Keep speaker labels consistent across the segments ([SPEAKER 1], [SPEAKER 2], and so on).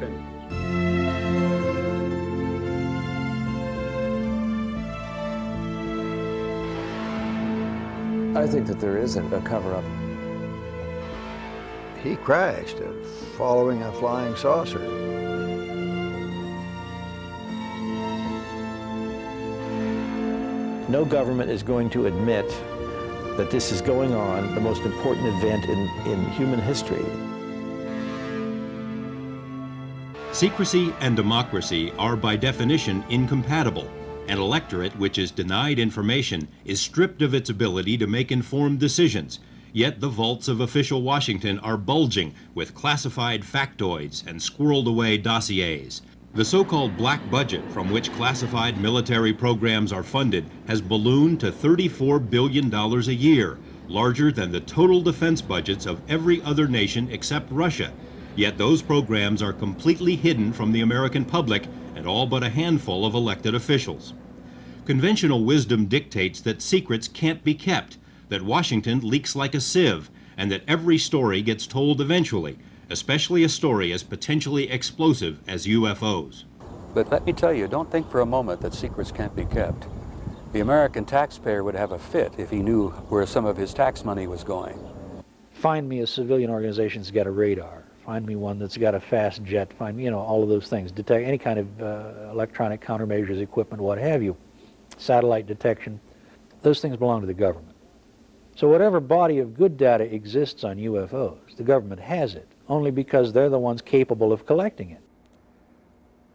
[SPEAKER 1] opinion?
[SPEAKER 2] I think that there isn't a cover-up.
[SPEAKER 3] He crashed following a flying saucer.
[SPEAKER 4] No government is going to admit that this is going on, the most important event in human history.
[SPEAKER 5] Secrecy and democracy are by definition incompatible. An electorate which is denied information is stripped of its ability to make informed decisions. Yet the vaults of official Washington are bulging with classified factoids and squirreled away dossiers. The so-called black budget from which classified military programs are funded has ballooned to $34 billion a year, larger than the total defense budgets of every other nation except Russia. Yet those programs are completely hidden from the American public and all but a handful of elected officials. Conventional wisdom dictates that secrets can't be kept, that Washington leaks like a sieve, and that every story gets told eventually, especially a story as potentially explosive as UFOs.
[SPEAKER 1] But let me tell you, don't think for a moment that secrets can't be kept. The American taxpayer would have a fit if he knew where some of his tax money was going.
[SPEAKER 4] Find me a civilian organization that's got a radar. Find me one that's got a fast jet. Find me, all of those things. Detect any kind of electronic countermeasures, equipment, what have you. Satellite detection. Those things belong to the government. So whatever body of good data exists on UFOs, the government has it, only because they're the ones capable of collecting it.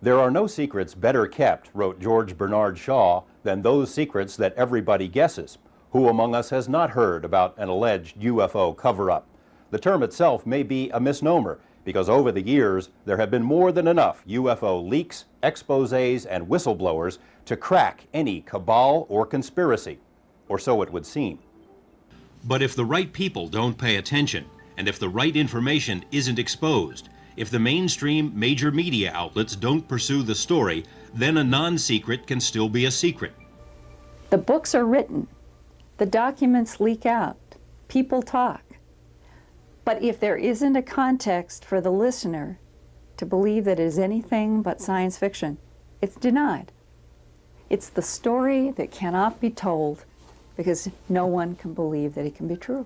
[SPEAKER 6] There are no secrets better kept, wrote George Bernard Shaw, than those secrets that everybody guesses. Who among us has not heard about an alleged UFO cover-up? The term itself may be a misnomer, because over the years there have been more than enough UFO leaks, exposés, and whistleblowers to crack any cabal or conspiracy, or so it would seem.
[SPEAKER 5] But if the right people don't pay attention, and if the right information isn't exposed, if the mainstream major media outlets don't pursue the story, then a non-secret can still be a secret.
[SPEAKER 7] The books are written. The documents leak out. People talk. But if there isn't a context for the listener to believe that it is anything but science fiction, it's denied. It's the story that cannot be told because no one can believe that it can be true.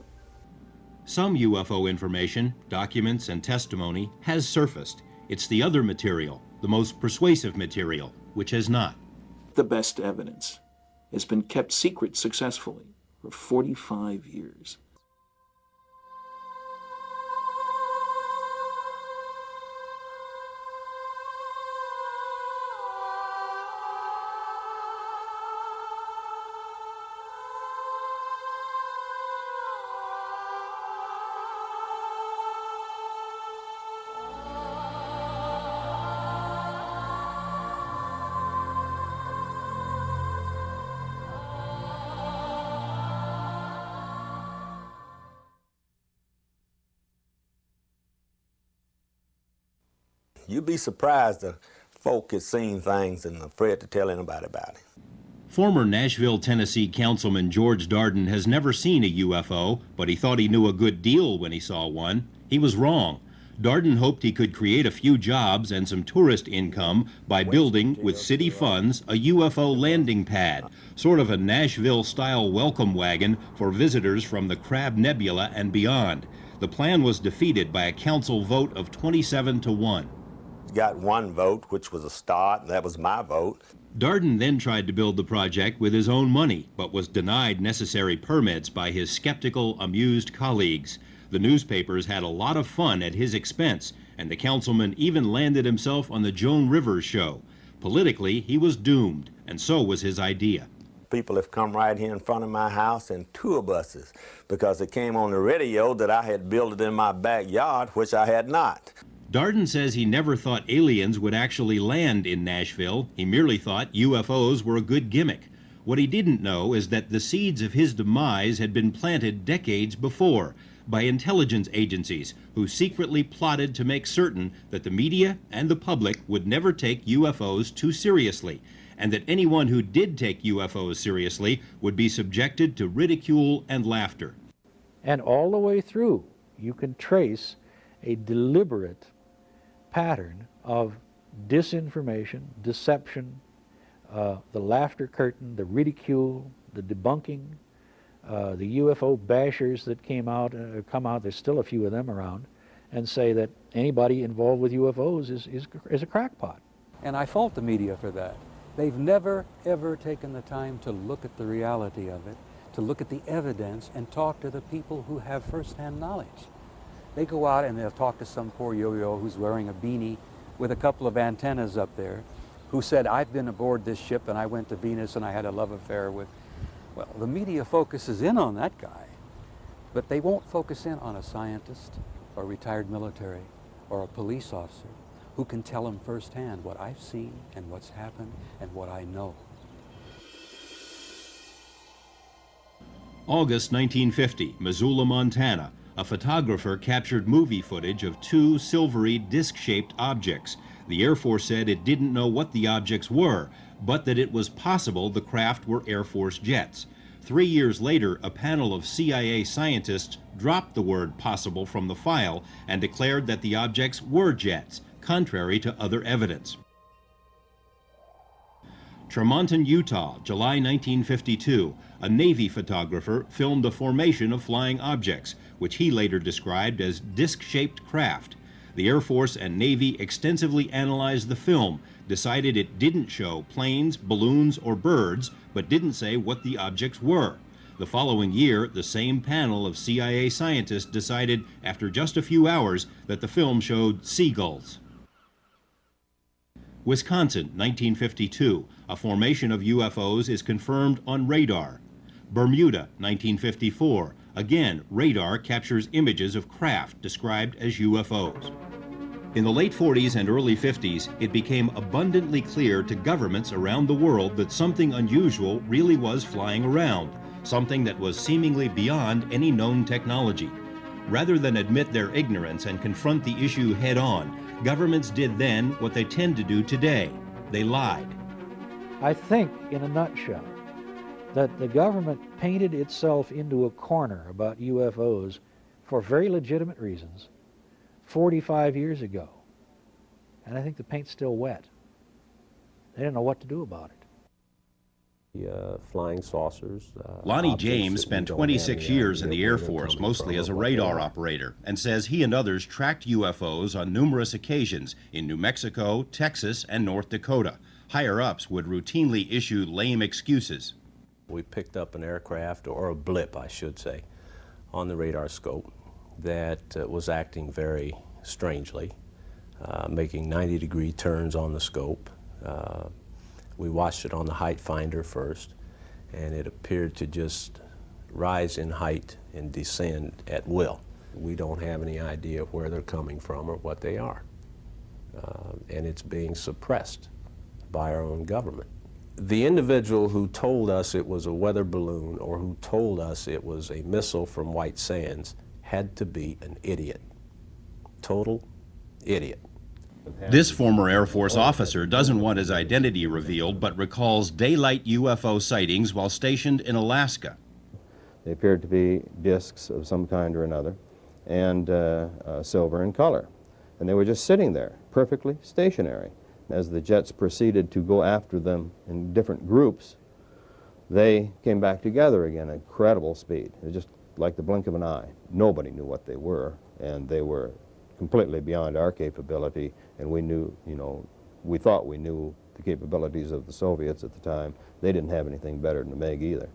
[SPEAKER 5] Some UFO information, documents, and testimony has surfaced. It's the other material, the most persuasive material, which has not.
[SPEAKER 8] The best evidence has been kept secret successfully for 45 years.
[SPEAKER 9] You'd be surprised the folk has seen things and afraid to tell anybody about it.
[SPEAKER 5] Former Nashville, Tennessee Councilman George Darden has never seen a UFO, but he thought he knew a good deal when he saw one. He was wrong. Darden hoped he could create a few jobs and some tourist income by building, with city funds, a UFO landing pad, sort of a Nashville-style welcome wagon for visitors from the Crab Nebula and beyond. The plan was defeated by a council vote of 27-1.
[SPEAKER 9] Got one vote, which was a start, and that was my vote.
[SPEAKER 5] Darden then tried to build the project with his own money, but was denied necessary permits by his skeptical, amused colleagues. The newspapers had a lot of fun at his expense, and the councilman even landed himself on the Joan Rivers show. Politically, he was doomed, and so was his idea.
[SPEAKER 9] People have come right here in front of my house in tour buses because it came on the radio that I had built it in my backyard, which I had not.
[SPEAKER 5] Darden says he never thought aliens would actually land in Nashville. He merely thought UFOs were a good gimmick. What he didn't know is that the seeds of his demise had been planted decades before by intelligence agencies who secretly plotted to make certain that the media and the public would never take UFOs too seriously, and that anyone who did take UFOs seriously would be subjected to ridicule and laughter.
[SPEAKER 4] And all the way through, you can trace a deliberate pattern of disinformation, deception, the laughter curtain, the ridicule, the debunking, the UFO bashers that come out, there's still a few of them around, and say that anybody involved with UFOs is a crackpot.
[SPEAKER 1] And I fault the media for that. They've never, ever taken the time to look at the reality of it, to look at the evidence and talk to the people who have first-hand knowledge. They go out and they'll talk to some poor yo-yo who's wearing a beanie with a couple of antennas up there, who said, I've been aboard this ship and I went to Venus and I had a love affair with... Well, the media focuses in on that guy, but they won't focus in on a scientist or retired military or a police officer who can tell them firsthand what I've seen and what's happened and what I know.
[SPEAKER 5] August 1950, Missoula, Montana. A photographer captured movie footage of two silvery disc-shaped objects. The Air Force said it didn't know what the objects were, but that it was possible the craft were Air Force jets. 3 years later, a panel of CIA scientists dropped the word possible from the file and declared that the objects were jets, contrary to other evidence. Tremonton, Utah, July 1952. A Navy photographer filmed the formation of flying objects, which he later described as disc-shaped craft. The Air Force and Navy extensively analyzed the film, decided it didn't show planes, balloons, or birds, but didn't say what the objects were. The following year, the same panel of CIA scientists decided, after just a few hours, that the film showed seagulls. Wisconsin, 1952. A formation of UFOs is confirmed on radar. Bermuda, 1954. Again, radar captures images of craft described as UFOs. In the late 40s and early 50s, it became abundantly clear to governments around the world that something unusual really was flying around, something that was seemingly beyond any known technology. Rather than admit their ignorance and confront the issue head-on, governments did then what they tend to do today. They lied.
[SPEAKER 4] I think, in a nutshell, that the government painted itself into a corner about UFOs for very legitimate reasons 45 years ago. And I think the paint's still wet. They didn't know what to do about it.
[SPEAKER 10] Flying saucers.
[SPEAKER 5] Lonnie James spent 26 years in the Air Force, mostly as a radar operator, and says he and others tracked UFOs on numerous occasions in New Mexico, Texas, and North Dakota. Higher-ups would routinely issue lame excuses.
[SPEAKER 10] We picked up an aircraft, or a blip, I should say, on the radar scope that was acting very strangely, making 90-degree turns on the scope. We watched it on the height finder first, and it appeared to just rise in height and descend at will. We don't have any idea where they're coming from or what they are. And it's being suppressed by our own government. The individual who told us it was a weather balloon or who told us it was a missile from White Sands had to be an idiot. Total idiot.
[SPEAKER 5] This former Air Force officer doesn't want his identity revealed, but recalls daylight UFO sightings while stationed in Alaska.
[SPEAKER 11] They appeared to be discs of some kind or another, and silver in color. And they were just sitting there, perfectly stationary. As the jets proceeded to go after them in different groups, they came back together again at incredible speed. It was just like the blink of an eye. Nobody knew what they were, and they were completely beyond our capability, and we knew, we thought we knew the capabilities of the Soviets at the time. They didn't have anything better than the MiG either.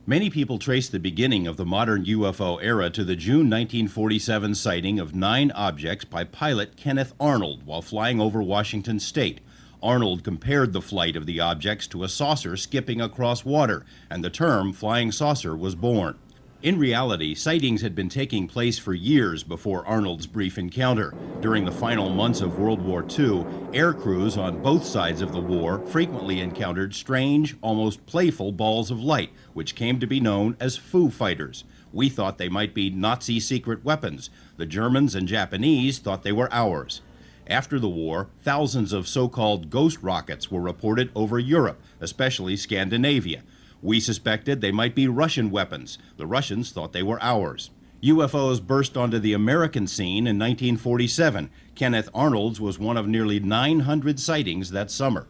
[SPEAKER 5] Many people trace the beginning of the modern UFO era to the June 1947 sighting of 9 objects by pilot Kenneth Arnold while flying over Washington State. Arnold compared the flight of the objects to a saucer skipping across water, and the term flying saucer was born. In reality, sightings had been taking place for years before Arnold's brief encounter. During the final months of World War II, air crews on both sides of the war frequently encountered strange, almost playful balls of light, which came to be known as Foo Fighters. We thought they might be Nazi secret weapons. The Germans and Japanese thought they were ours. After the war, thousands of so-called ghost rockets were reported over Europe, especially Scandinavia. We suspected they might be Russian weapons. The Russians thought they were ours. UFOs burst onto the American scene in 1947. Kenneth Arnold's was one of nearly 900 sightings that summer.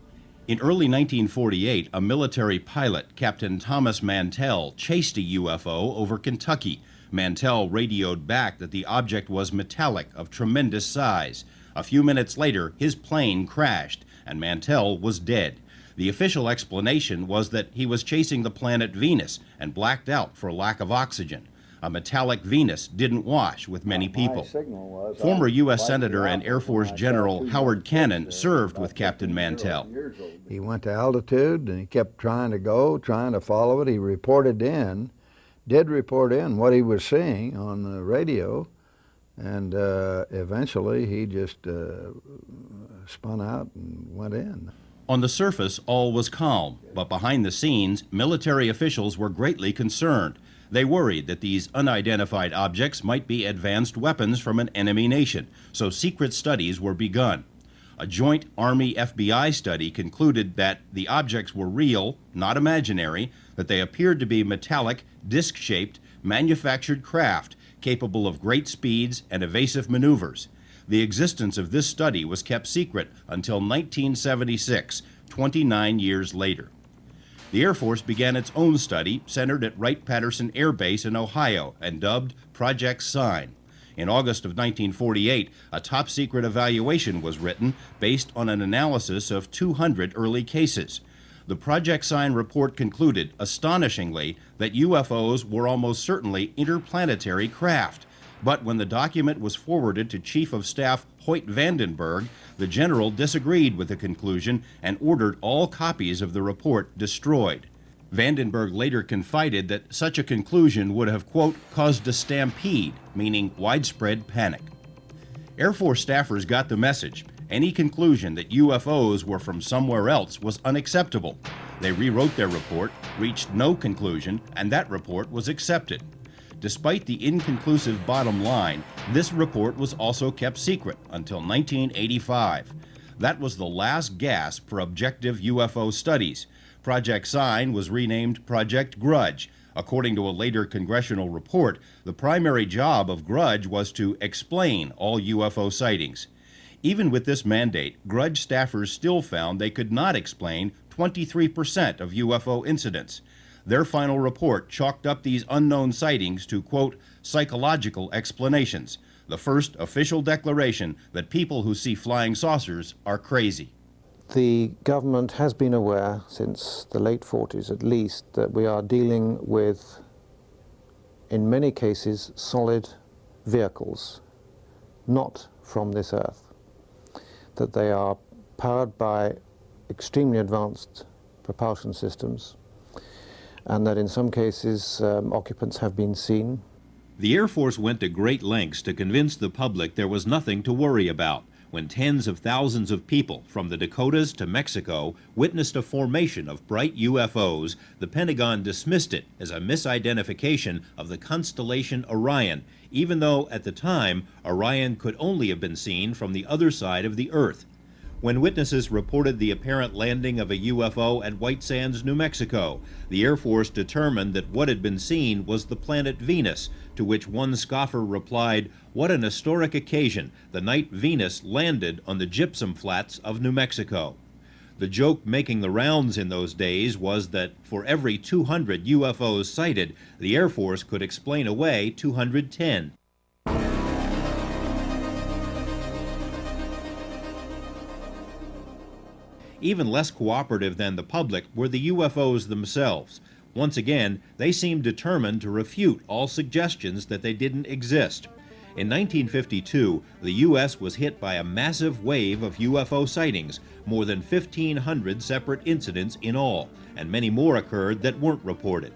[SPEAKER 5] In early 1948, a military pilot, Captain Thomas Mantell, chased a UFO over Kentucky. Mantell radioed back that the object was metallic, of tremendous size. A few minutes later, his plane crashed, and Mantell was dead. The official explanation was that he was chasing the planet Venus and blacked out for lack of oxygen. A metallic Venus didn't wash with many people. Former U.S. Senator and Air Force General Howard Cannon served with Captain Mantell.
[SPEAKER 3] He went to altitude and he kept trying to go, trying to follow it. He did report in what he was seeing on the radio, and eventually he just spun out and went in.
[SPEAKER 5] On the surface, all was calm, but behind the scenes, military officials were greatly concerned. They worried that these unidentified objects might be advanced weapons from an enemy nation, so secret studies were begun. A joint Army-FBI study concluded that the objects were real, not imaginary, that they appeared to be metallic, disc-shaped, manufactured craft capable of great speeds and evasive maneuvers. The existence of this study was kept secret until 1976, 29 years later. The Air Force began its own study centered at Wright-Patterson Air Base in Ohio and dubbed Project Sign. In August of 1948, a top-secret evaluation was written based on an analysis of 200 early cases. The Project Sign report concluded, astonishingly, that UFOs were almost certainly interplanetary craft. But when the document was forwarded to Chief of Staff Hoyt Vandenberg, the general disagreed with the conclusion and ordered all copies of the report destroyed. Vandenberg later confided that such a conclusion would have, quote, caused a stampede, meaning widespread panic. Air Force staffers got the message. Any conclusion that UFOs were from somewhere else was unacceptable. They rewrote their report, reached no conclusion, and that report was accepted. Despite the inconclusive bottom line, this report was also kept secret until 1985. That was the last gasp for objective UFO studies. Project Sign was renamed Project Grudge. According to a later congressional report, the primary job of Grudge was to explain all UFO sightings. Even with this mandate, Grudge staffers still found they could not explain 23% of UFO incidents. Their final report chalked up these unknown sightings to, quote, psychological explanations, the first official declaration that people who see flying saucers are crazy.
[SPEAKER 12] The government has been aware since the late 40s at least that we are dealing with, in many cases, solid vehicles, not from this earth, that they are powered by extremely advanced propulsion systems, and that in some cases occupants have been seen.
[SPEAKER 5] The Air Force went to great lengths to convince the public there was nothing to worry about. When tens of thousands of people from the Dakotas to Mexico witnessed a formation of bright UFOs, the Pentagon dismissed it as a misidentification of the constellation Orion, even though at the time Orion could only have been seen from the other side of the Earth. When witnesses reported the apparent landing of a UFO at White Sands, New Mexico, the Air Force determined that what had been seen was the planet Venus, to which one scoffer replied, "What an historic occasion, the night Venus landed on the gypsum flats of New Mexico." The joke making the rounds in those days was that for every 200 UFOs sighted, the Air Force could explain away 210. Even less cooperative than the public were the UFOs themselves. Once again, they seemed determined to refute all suggestions that they didn't exist. In 1952, the U.S. was hit by a massive wave of UFO sightings, more than 1,500 separate incidents in all, and many more occurred that weren't reported.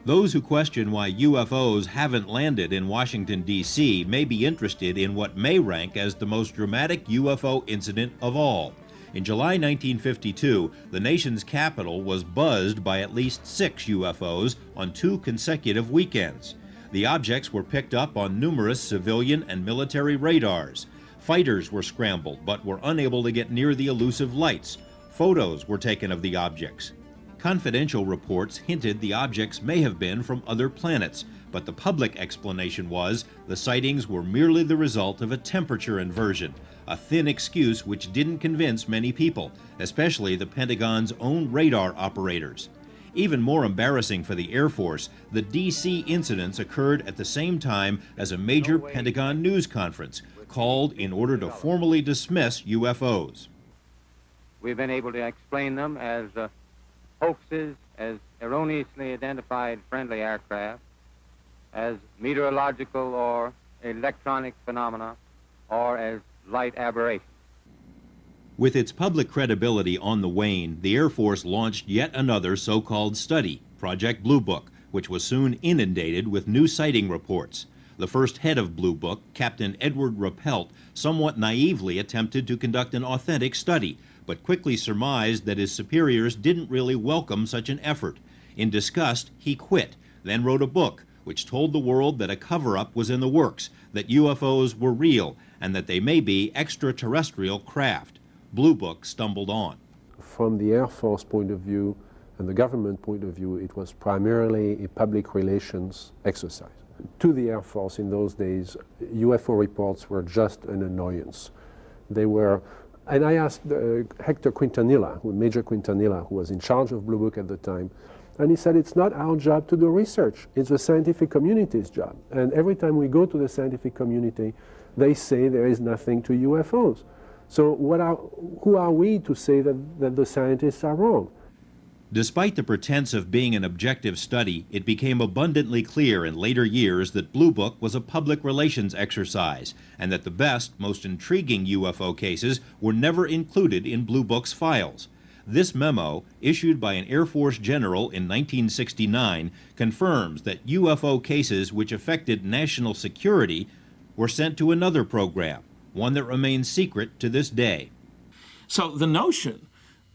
[SPEAKER 5] Those who question why UFOs haven't landed in Washington, D.C. may be interested in what may rank as the most dramatic UFO incident of all. In July 1952, the nation's capital was buzzed by at least 6 UFOs on 2 consecutive weekends. The objects were picked up on numerous civilian and military radars. Fighters were scrambled but were unable to get near the elusive lights. Photos were taken of the objects. Confidential reports hinted the objects may have been from other planets, but the public explanation was the sightings were merely the result of a temperature inversion, a thin excuse which didn't convince many people, especially the Pentagon's own radar operators. Even more embarrassing for the Air Force, the D.C. incidents occurred at the same time as a major Pentagon news conference called in order to formally dismiss UFOs.
[SPEAKER 13] We've been able to explain them as hoaxes, as erroneously identified friendly aircraft, as meteorological or electronic phenomena, or as light aberrations.
[SPEAKER 5] With its public credibility on the wane, the Air Force launched yet another so-called study, Project Blue Book, which was soon inundated with new sighting reports. The first head of Blue Book, Captain Edward Rappelt, somewhat naively attempted to conduct an authentic study, but quickly surmised that his superiors didn't really welcome such an effort. In disgust, he quit, then wrote a book which told the world that a cover-up was in the works, that UFOs were real, and that they may be extraterrestrial craft. Blue Book stumbled on.
[SPEAKER 14] From the Air Force point of view and the government point of view, it was primarily a public relations exercise. To the Air Force in those days, UFO reports were just an annoyance. They were, and I asked Hector Quintanilla, Major Quintanilla, who was in charge of Blue Book at the time, and he said, it's not our job to do research, it's the scientific community's job. And every time we go to the scientific community, they say there is nothing to UFOs. So who are we to say that the scientists are wrong?
[SPEAKER 5] Despite the pretense of being an objective study, it became abundantly clear in later years that Blue Book was a public relations exercise, and that the best, most intriguing UFO cases were never included in Blue Book's files. This memo, issued by an Air Force general in 1969, confirms that UFO cases which affected national security were sent to another program, one that remains secret to this day.
[SPEAKER 8] So the notion,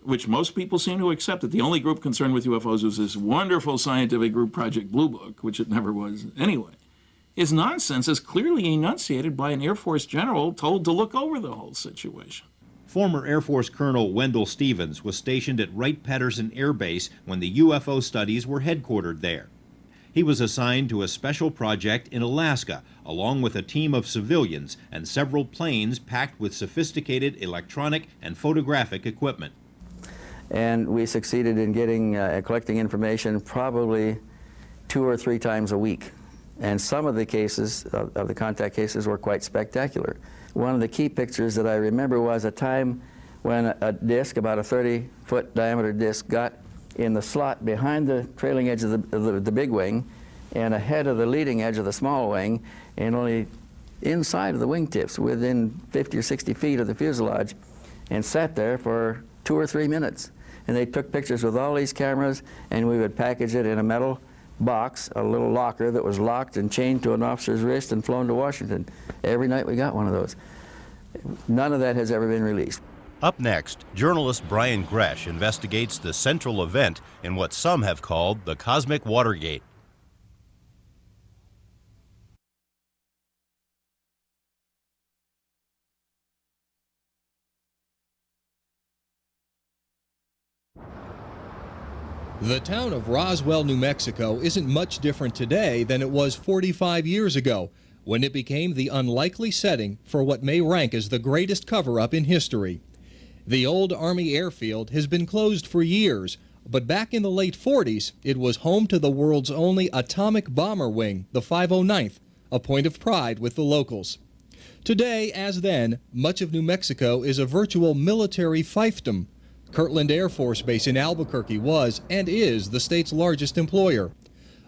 [SPEAKER 8] which most people seem to accept, that the only group concerned with UFOs was this wonderful scientific group, Project Blue Book, which it never was anyway, is nonsense, as clearly enunciated by an Air Force general told to look over the whole situation.
[SPEAKER 5] Former Air Force Colonel Wendell Stevens was stationed at Wright-Patterson Air Base when the UFO studies were headquartered there. He was assigned to a special project in Alaska, along with a team of civilians and several planes packed with sophisticated electronic and photographic equipment.
[SPEAKER 15] And we succeeded in getting collecting information probably 2 or 3 times a week. And some of the cases, of the contact cases, were quite spectacular. One of the key pictures that I remember was a time when a disc, about a 30-foot diameter disc, got in the slot behind the trailing edge of the big wing and ahead of the leading edge of the small wing, and only inside of the wingtips, within 50 or 60 feet of the fuselage, and sat there for 2 or 3 minutes. And they took pictures with all these cameras, and we would package it in a metal box, a little locker that was locked and chained to an officer's wrist and flown to Washington. Every night we got one of those. None of that has ever been released.
[SPEAKER 5] Up next, journalist Brian Gresh investigates the central event in what some have called the Cosmic Watergate.
[SPEAKER 16] The town of Roswell, New Mexico isn't much different today than it was 45 years ago, when it became the unlikely setting for what may rank as the greatest cover-up in history. The old Army airfield has been closed for years, but back in the late 40s, it was home to the world's only atomic bomber wing, the 509th, a point of pride with the locals. Today, as then, much of New Mexico is a virtual military fiefdom. Kirtland Air Force Base in Albuquerque was and is the state's largest employer.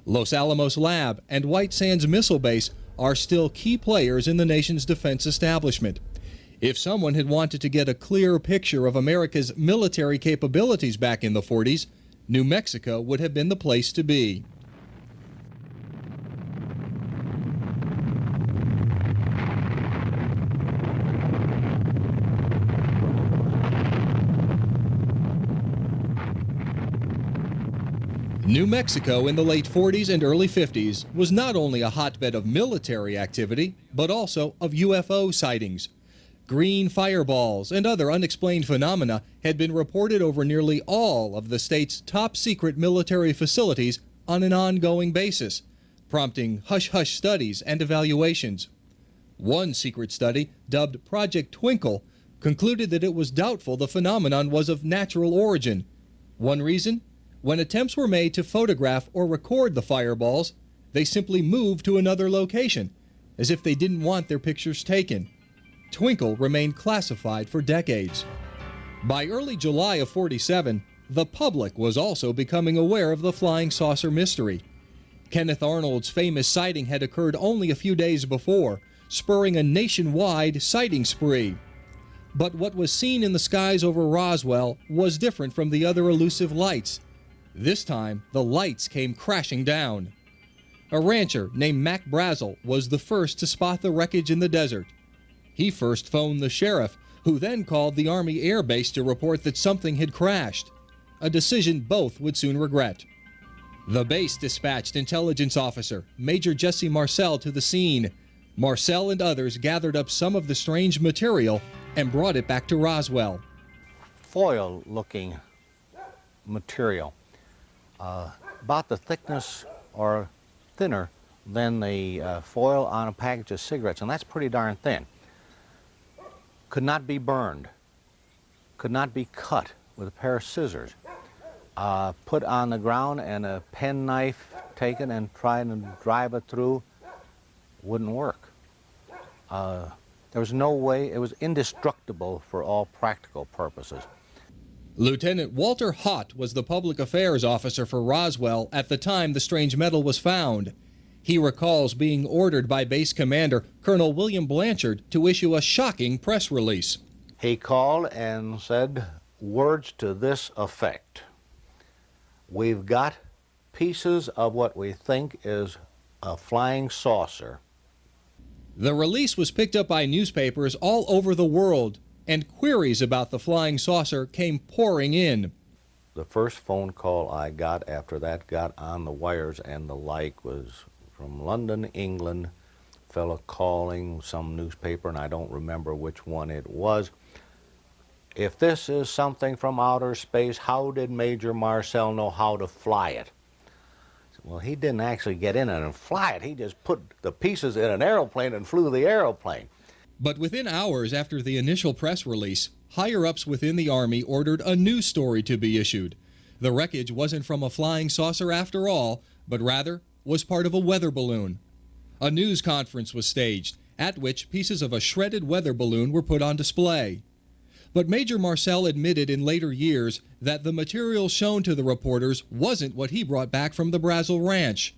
[SPEAKER 16] Los Alamos Lab and White Sands Missile Base are still key players in the nation's defense establishment. If someone had wanted to get a clear picture of America's military capabilities back in the 40s, New Mexico would have been the place to be. New Mexico in the late 40s and early 50s was not only a hotbed of military activity, but also of UFO sightings. Green fireballs and other unexplained phenomena had been reported over nearly all of the state's top-secret military facilities on an ongoing basis, prompting hush-hush studies and evaluations. One secret study, dubbed Project Twinkle, concluded that it was doubtful the phenomenon was of natural origin. One reason? When attempts were made to photograph or record the fireballs, they simply moved to another location, as if they didn't want their pictures taken. Twinkle remained classified for decades. By early July of '47, the public was also becoming aware of the flying saucer mystery. Kenneth Arnold's famous sighting had occurred only a few days before, spurring a nationwide sighting spree. But what was seen in the skies over Roswell was different from the other elusive lights. This time, the lights came crashing down. A rancher named Mac Brazel was the first to spot the wreckage in the desert. He first phoned the sheriff, who then called the Army Air Base to report that something had crashed, a decision both would soon regret. The base dispatched intelligence officer Major Jesse Marcel to the scene. Marcel and others gathered up some of the strange material and brought it back to Roswell.
[SPEAKER 17] Foil-looking material, about the thickness or thinner than the foil on a package of cigarettes, and that's pretty darn thin. Could not be burned, could not be cut with a pair of scissors, put on the ground and a penknife taken and tried to drive it through, wouldn't work. There was no way, it was indestructible for all practical purposes.
[SPEAKER 16] Lieutenant Walter Hott was the public affairs officer for Roswell at the time the strange metal was found. He recalls being ordered by base commander Colonel William Blanchard to issue a shocking press release.
[SPEAKER 17] He called and said words to this effect: "We've got pieces of what we think is a flying saucer."
[SPEAKER 16] The release was picked up by newspapers all over the world, and queries about the flying saucer came pouring in.
[SPEAKER 17] The first phone call I got after that got on the wires and the like was from London, England, a fellow calling some newspaper, and I don't remember which one it was. "If this is something from outer space, how did Major Marcel know how to fly it?" Well, he didn't actually get in it and fly it. He just put the pieces in an aeroplane and flew the aeroplane.
[SPEAKER 16] But within hours after the initial press release, higher-ups within the Army ordered a new story to be issued. The wreckage wasn't from a flying saucer after all, but rather was part of a weather balloon. A news conference was staged, at which pieces of a shredded weather balloon were put on display. But Major Marcel admitted in later years that the material shown to the reporters wasn't what he brought back from the Brazel Ranch.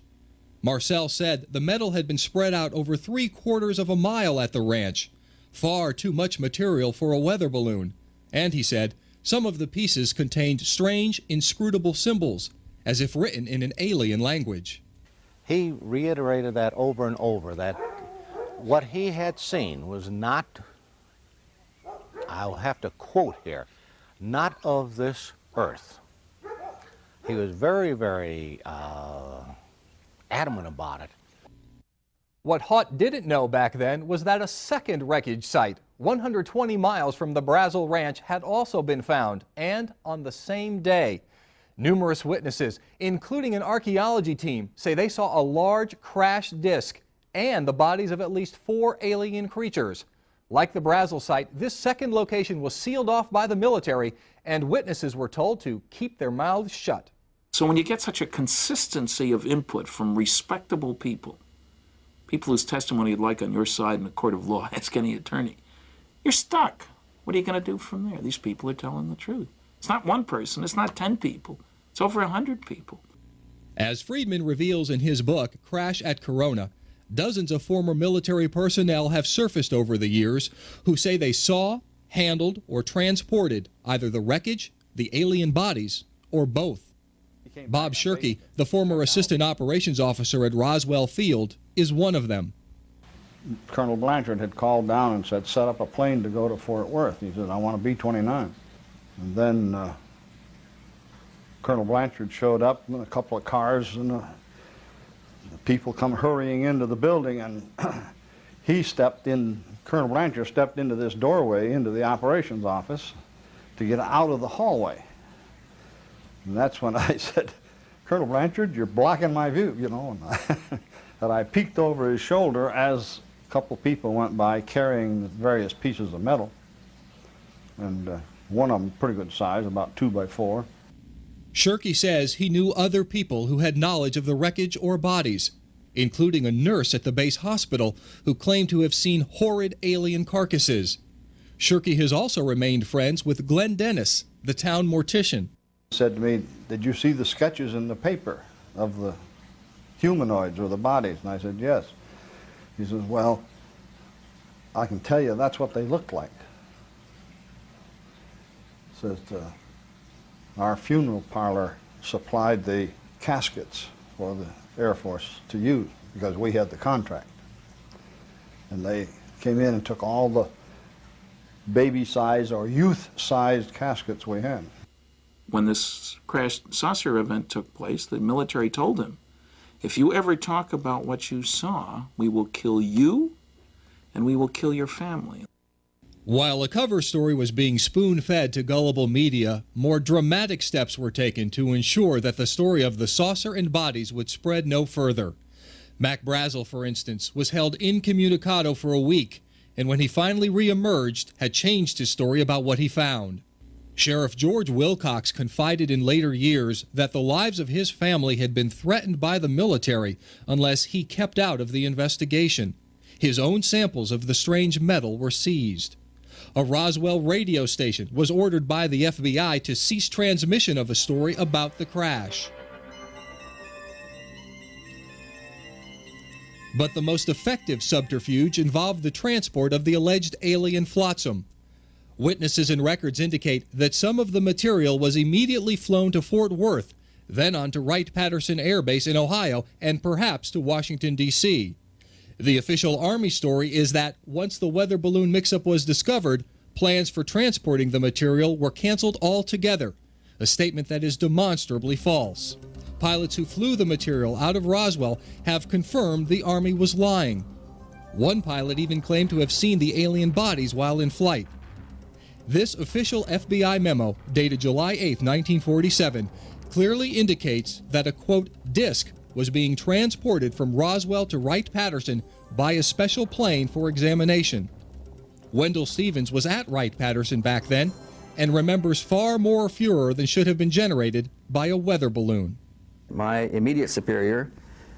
[SPEAKER 16] Marcel said the metal had been spread out over 3/4 of a mile at the ranch, far too much material for a weather balloon. And he said some of the pieces contained strange, inscrutable symbols, as if written in an alien language.
[SPEAKER 17] He reiterated that over and over, that what he had seen was not, I'll have to quote here, not of this earth. He was very, very adamant about it.
[SPEAKER 16] What Hott didn't know back then was that a second wreckage site, 120 miles from the Brazel Ranch, had also been found, and on the same day. Numerous witnesses, including an archaeology team, say they saw a large crashed disc and the bodies of at least 4 alien creatures. Like the Brazel site, this second location was sealed off by the military, and witnesses were told to keep their mouths shut.
[SPEAKER 8] So when you get such a consistency of input from respectable people, people whose testimony you'd like on your side in a court of law, ask any attorney, you're stuck. What are you going to do from there? These people are telling the truth. It's not one person, it's not 10 people, it's over 100 people.
[SPEAKER 16] As Friedman reveals in his book, Crash at Corona, dozens of former military personnel have surfaced over the years who say they saw, handled, or transported either the wreckage, the alien bodies, or both. Bob Shirky, the former assistant operations officer at Roswell Field, is one of them.
[SPEAKER 18] Colonel Blanchard had called down and said, set up a plane to go to Fort Worth. He said, I want a B-29. And then Colonel Blanchard showed up in a couple of cars, and the people come hurrying into the building, and he stepped in Colonel Blanchard stepped into this doorway into the operations office to get out of the hallway. And that's when I said, Colonel Blanchard, you're blocking my view, you know. And that I peeked over his shoulder as a couple people went by carrying various pieces of metal. And one of them pretty good size, about 2 by 4.
[SPEAKER 16] Shirky says he knew other people who had knowledge of the wreckage or bodies, including a nurse at the base hospital who claimed to have seen horrid alien carcasses. Shirky has also remained friends with Glenn Dennis, the town mortician.
[SPEAKER 18] He said to me, did you see the sketches in the paper of the humanoids or the bodies? And I said, yes. He says, well, I can tell you that's what they looked like. He says, our funeral parlor supplied the caskets for the Air Force to use because we had the contract. And they came in and took all the baby-sized or youth-sized caskets we had.
[SPEAKER 8] When this crash saucer event took place, the military told him, if you ever talk about what you saw, we will kill you and we will kill your family.
[SPEAKER 16] While a cover story was being spoon-fed to gullible media, more dramatic steps were taken to ensure that the story of the saucer and bodies would spread no further. Mac Brazel, for instance, was held incommunicado for a week, and when he finally re-emerged, had changed his story about what he found. Sheriff George Wilcox confided in later years that the lives of his family had been threatened by the military unless he kept out of the investigation. His own samples of the strange metal were seized. A Roswell radio station was ordered by the FBI to cease transmission of a story about the crash. But the most effective subterfuge involved the transport of the alleged alien flotsam. Witnesses and records indicate that some of the material was immediately flown to Fort Worth, then on to Wright-patterson Air Base in Ohio, and perhaps to Washington, D.C. The official Army story is that once the weather balloon mix-up was discovered, plans for transporting the material were canceled altogether, a statement that is demonstrably false. Pilots who flew the material out of Roswell have confirmed the Army was lying. One pilot even claimed to have seen the alien bodies while in flight. This official FBI memo, dated July 8, 1947, clearly indicates that a, quote, disc was being transported from Roswell to Wright-Patterson by a special plane for examination. Wendell Stevens was at Wright-Patterson back then and remembers far more furor than should have been generated by a weather balloon.
[SPEAKER 15] My immediate superior,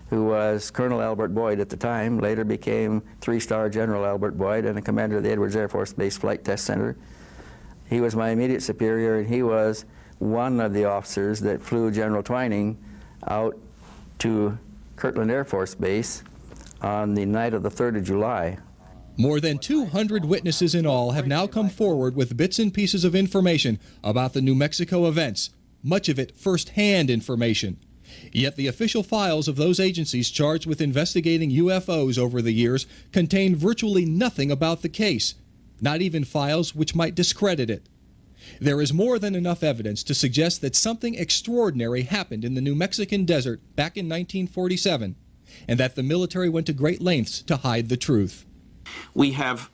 [SPEAKER 15] who was Colonel Albert Boyd at the time, later became 3-star General Albert Boyd and a commander of the Edwards Air Force Base Flight Test Center. He was my immediate superior, and he was one of the officers that flew General Twining out to Kirtland Air Force Base on the night of the 3rd of July.
[SPEAKER 16] More than 200 witnesses in all have now come forward with bits and pieces of information about the New Mexico events, much of it first-hand information. Yet the official files of those agencies charged with investigating UFOs over the years contain virtually nothing about the case, not even files which might discredit it. There is more than enough evidence to suggest that something extraordinary happened in the New Mexican desert back in 1947, and that the military went to great lengths to hide the truth.
[SPEAKER 8] We have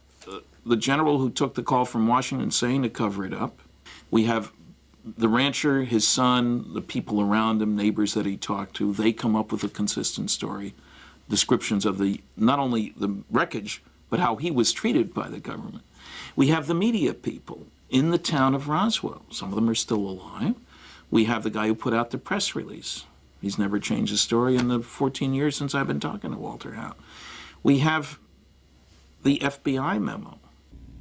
[SPEAKER 8] the general who took the call from Washington saying to cover it up. We have the rancher, his son, the people around him, neighbors that he talked to. They come up with a consistent story, descriptions of the not only the wreckage, but how he was treated by the government. We have the media people in the town of Roswell. Some of them are still alive. We have the guy who put out the press release. He's never changed his story in the 14 years since I've been talking to Walter Howe. We have the FBI memo.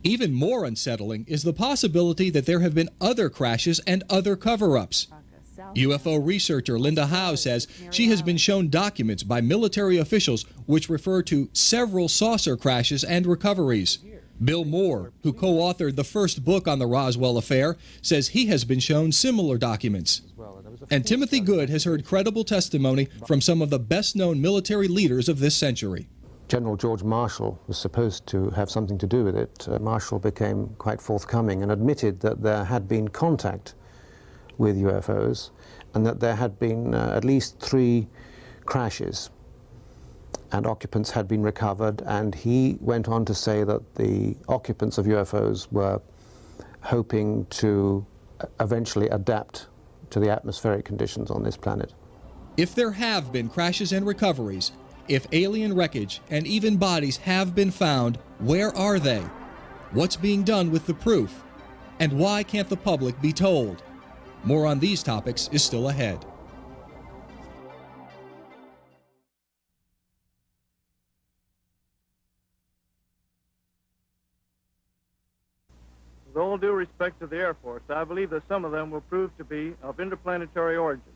[SPEAKER 16] Even more unsettling is the possibility that there have been other crashes and other cover-ups. UFO researcher Linda Howe says she has been shown documents by military officials which refer to several saucer crashes and recoveries. Bill Moore, who co-authored the first book on the Roswell affair, says he has been shown similar documents. And Timothy Good has heard credible testimony from some of the best-known military leaders of this century.
[SPEAKER 12] General George Marshall was supposed to have something to do with it. Marshall became quite forthcoming and admitted that there had been contact with UFOs and that there had been at least 3 crashes. and occupants had been recovered, and he went on to say that the occupants of UFOs were hoping to eventually adapt to the atmospheric conditions on this planet.
[SPEAKER 16] If there have been crashes and recoveries, if alien wreckage and even bodies have been found, where are they? What's being done with the proof? And why can't the public be told? More on these topics is still ahead.
[SPEAKER 19] With all due respect to the Air Force, I believe that some of them will prove to be of interplanetary origin.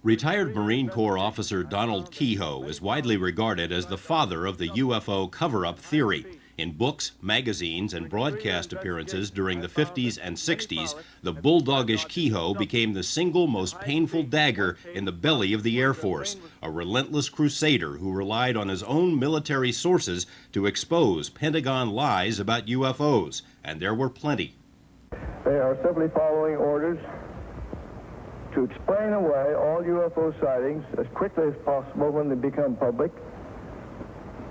[SPEAKER 5] Retired Marine Corps officer Donald Kehoe is widely regarded as the father of the UFO cover-up theory. In books, magazines, and broadcast appearances during the 50s and 60s, the bulldogish Kehoe became the single most painful dagger in the belly of the Air Force, a relentless crusader who relied on his own military sources to expose Pentagon lies about UFOs, and there were plenty.
[SPEAKER 20] They are simply following orders to explain away all UFO sightings as quickly as possible when they become public,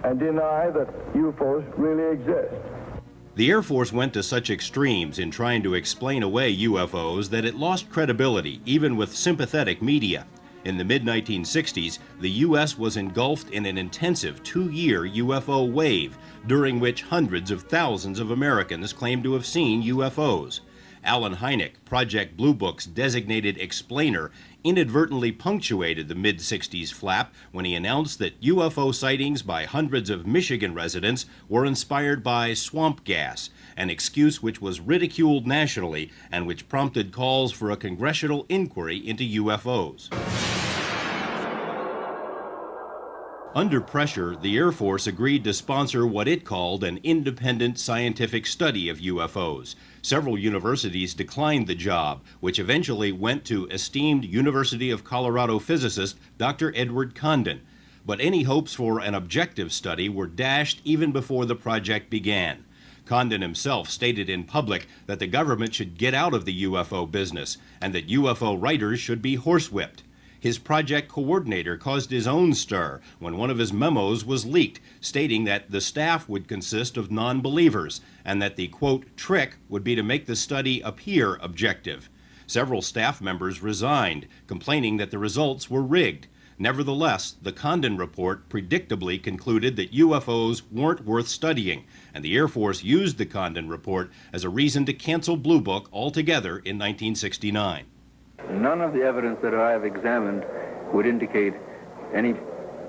[SPEAKER 20] and deny that UFOs really exist.
[SPEAKER 5] The Air Force went to such extremes in trying to explain away UFOs that it lost credibility, even with sympathetic media. In the mid-1960s, the U.S. was engulfed in an intensive 2-year UFO wave, during which hundreds of thousands of Americans claimed to have seen UFOs. Alan Hynek, Project Blue Book's designated explainer, inadvertently punctuated the mid-60s flap when he announced that UFO sightings by hundreds of Michigan residents were inspired by swamp gas, an excuse which was ridiculed nationally and which prompted calls for a congressional inquiry into UFOs. Under pressure, the Air Force agreed to sponsor what it called an independent scientific study of UFOs. Several universities declined the job, which eventually went to esteemed University of Colorado physicist Dr. Edward Condon. But any hopes for an objective study were dashed even before the project began. Condon himself stated in public that the government should get out of the UFO business and that UFO writers should be horsewhipped. His project coordinator caused his own stir when one of his memos was leaked, stating that the staff would consist of non-believers and that the, quote, trick would be to make the study appear objective. Several staff members resigned, complaining that the results were rigged. Nevertheless, the Condon report predictably concluded that UFOs weren't worth studying, and the Air Force used the Condon report as a reason to cancel Blue Book altogether in 1969.
[SPEAKER 21] None of the evidence that I have examined would indicate any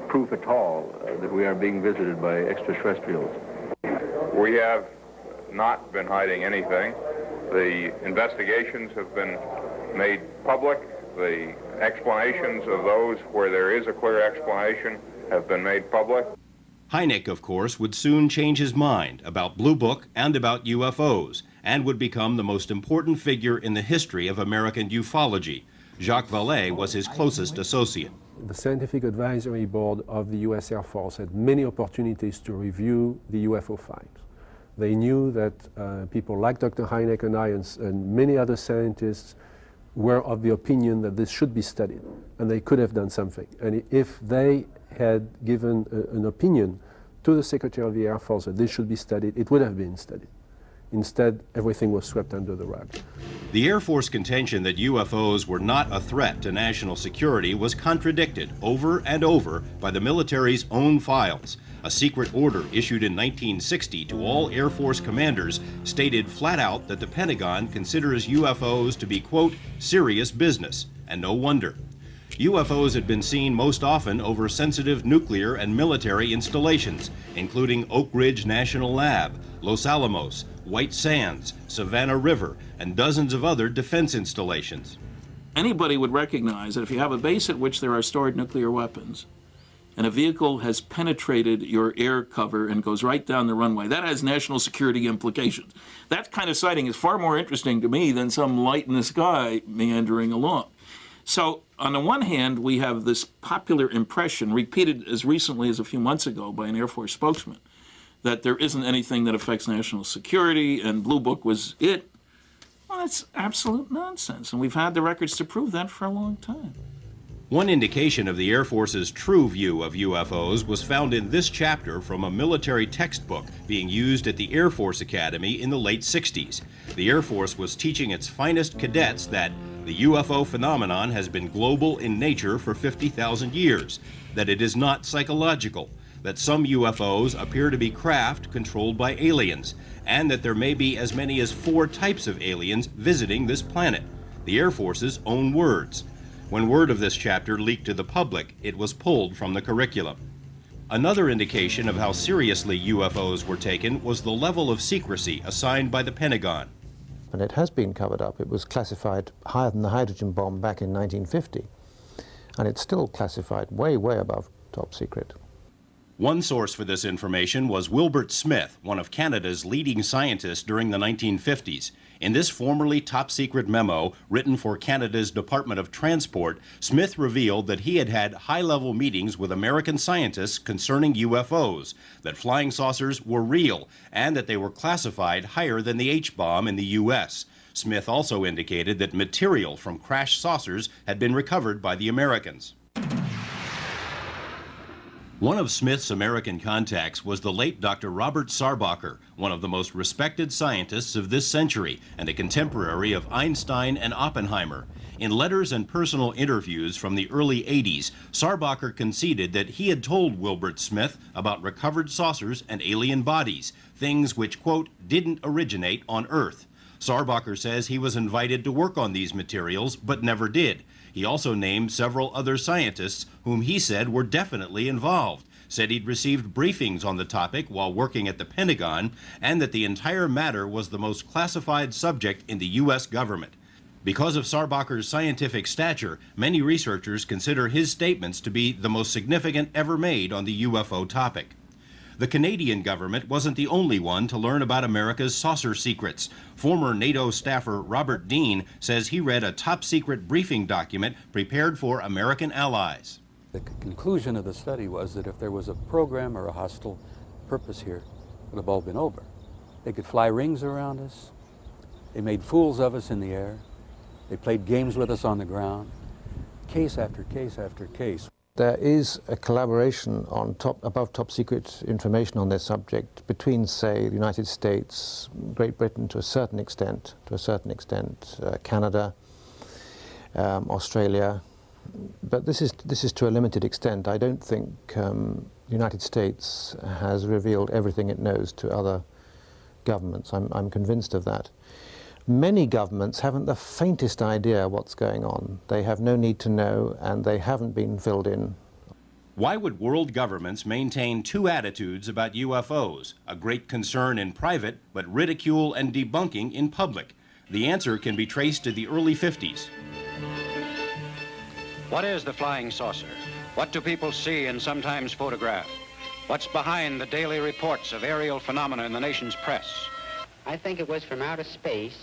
[SPEAKER 21] proof at all that we are being visited by extraterrestrials.
[SPEAKER 22] We have not been hiding anything. The investigations have been made public. The explanations of those where there is a clear explanation have been made public.
[SPEAKER 5] Hynek, of course, would soon change his mind about Blue Book and about UFOs, and would become the most important figure in the history of American ufology. Jacques Vallée was his closest associate.
[SPEAKER 14] The Scientific Advisory Board of the U.S. Air Force had many opportunities to review the UFO files. They knew that people like Dr. Hynek and I and many other scientists were of the opinion that this should be studied, and they could have done something. And if they had given an opinion to the Secretary of the Air Force that this should be studied, it would have been studied. Instead, everything was swept under the rug.
[SPEAKER 5] The Air Force contention that UFOs were not a threat to national security was contradicted over and over by the military's own files. A secret order issued in 1960 to all Air Force commanders stated flat out that the Pentagon considers UFOs to be, quote, serious business, and no wonder. UFOs had been seen most often over sensitive nuclear and military installations, including Oak Ridge National Lab, Los Alamos, White Sands, Savannah River, and dozens of other defense installations.
[SPEAKER 8] Anybody would recognize that if you have a base at which there are stored nuclear weapons, and a vehicle has penetrated your air cover and goes right down the runway, that has national security implications. That kind of sighting is far more interesting to me than some light in the sky meandering along. So, on the one hand, we have this popular impression, repeated as recently as a few months ago by an Air Force spokesman, that there isn't anything that affects national security, and Blue Book was it. Well, that's absolute nonsense, and we've had the records to prove that for a long time.
[SPEAKER 5] One indication of the Air Force's true view of UFOs was found in this chapter from a military textbook being used at the Air Force Academy in the late 60s. The Air Force was teaching its finest cadets that the UFO phenomenon has been global in nature for 50,000 years, that it is not psychological, that some UFOs appear to be craft controlled by aliens, and that there may be as many as 4 types of aliens visiting this planet. The Air Force's own words. When word of this chapter leaked to the public, it was pulled from the curriculum. Another indication of how seriously UFOs were taken was the level of secrecy assigned by the Pentagon.
[SPEAKER 12] And it has been covered up. It was classified higher than the hydrogen bomb back in 1950. And it's still classified way, way above top secret.
[SPEAKER 5] One source for this information was Wilbert Smith, one of Canada's leading scientists during the 1950s. In this formerly top-secret memo, written for Canada's Department of Transport, Smith revealed that he had had high-level meetings with American scientists concerning UFOs, that flying saucers were real, and that they were classified higher than the H-bomb in the U.S. Smith also indicated that material from crashed saucers had been recovered by the Americans. One of Smith's American contacts was the late Dr. Robert Sarbacher, one of the most respected scientists of this century and a contemporary of Einstein and Oppenheimer. In letters and personal interviews from the early 80s, Sarbacher conceded that he had told Wilbert Smith about recovered saucers and alien bodies, things which, quote, didn't originate on Earth. Sarbacher says he was invited to work on these materials, but never did. He also named several other scientists whom he said were definitely involved, said he'd received briefings on the topic while working at the Pentagon, and that the entire matter was the most classified subject in the U.S. government. Because of Sarbacher's scientific stature, many researchers consider his statements to be the most significant ever made on the UFO topic. The Canadian government wasn't the only one to learn about America's saucer secrets. Former NATO staffer Robert Dean says he read a top-secret briefing document prepared for American allies.
[SPEAKER 1] The conclusion of the study was that if there was a program or a hostile purpose here, it would have all been over. They could fly rings around us. They made fools of us in the air. They played games with us on the ground. Case after case after case.
[SPEAKER 12] There is a collaboration on above top secret information on this subject between, say, the United States, Great Britain to a certain extent, Canada, Australia, but this is to a limited extent. I don't think the United States has revealed everything it knows to other governments. I'm convinced of that. Many governments haven't the faintest idea what's going on. They have no need to know, and they haven't been filled in.
[SPEAKER 5] Why would world governments maintain two attitudes about UFOs? A great concern in private, but ridicule and debunking in public. The answer can be traced to the early 50s.
[SPEAKER 2] What is the flying saucer? What do people see and sometimes photograph? What's behind the daily reports of aerial phenomena in the nation's press?
[SPEAKER 6] I think it was from outer space,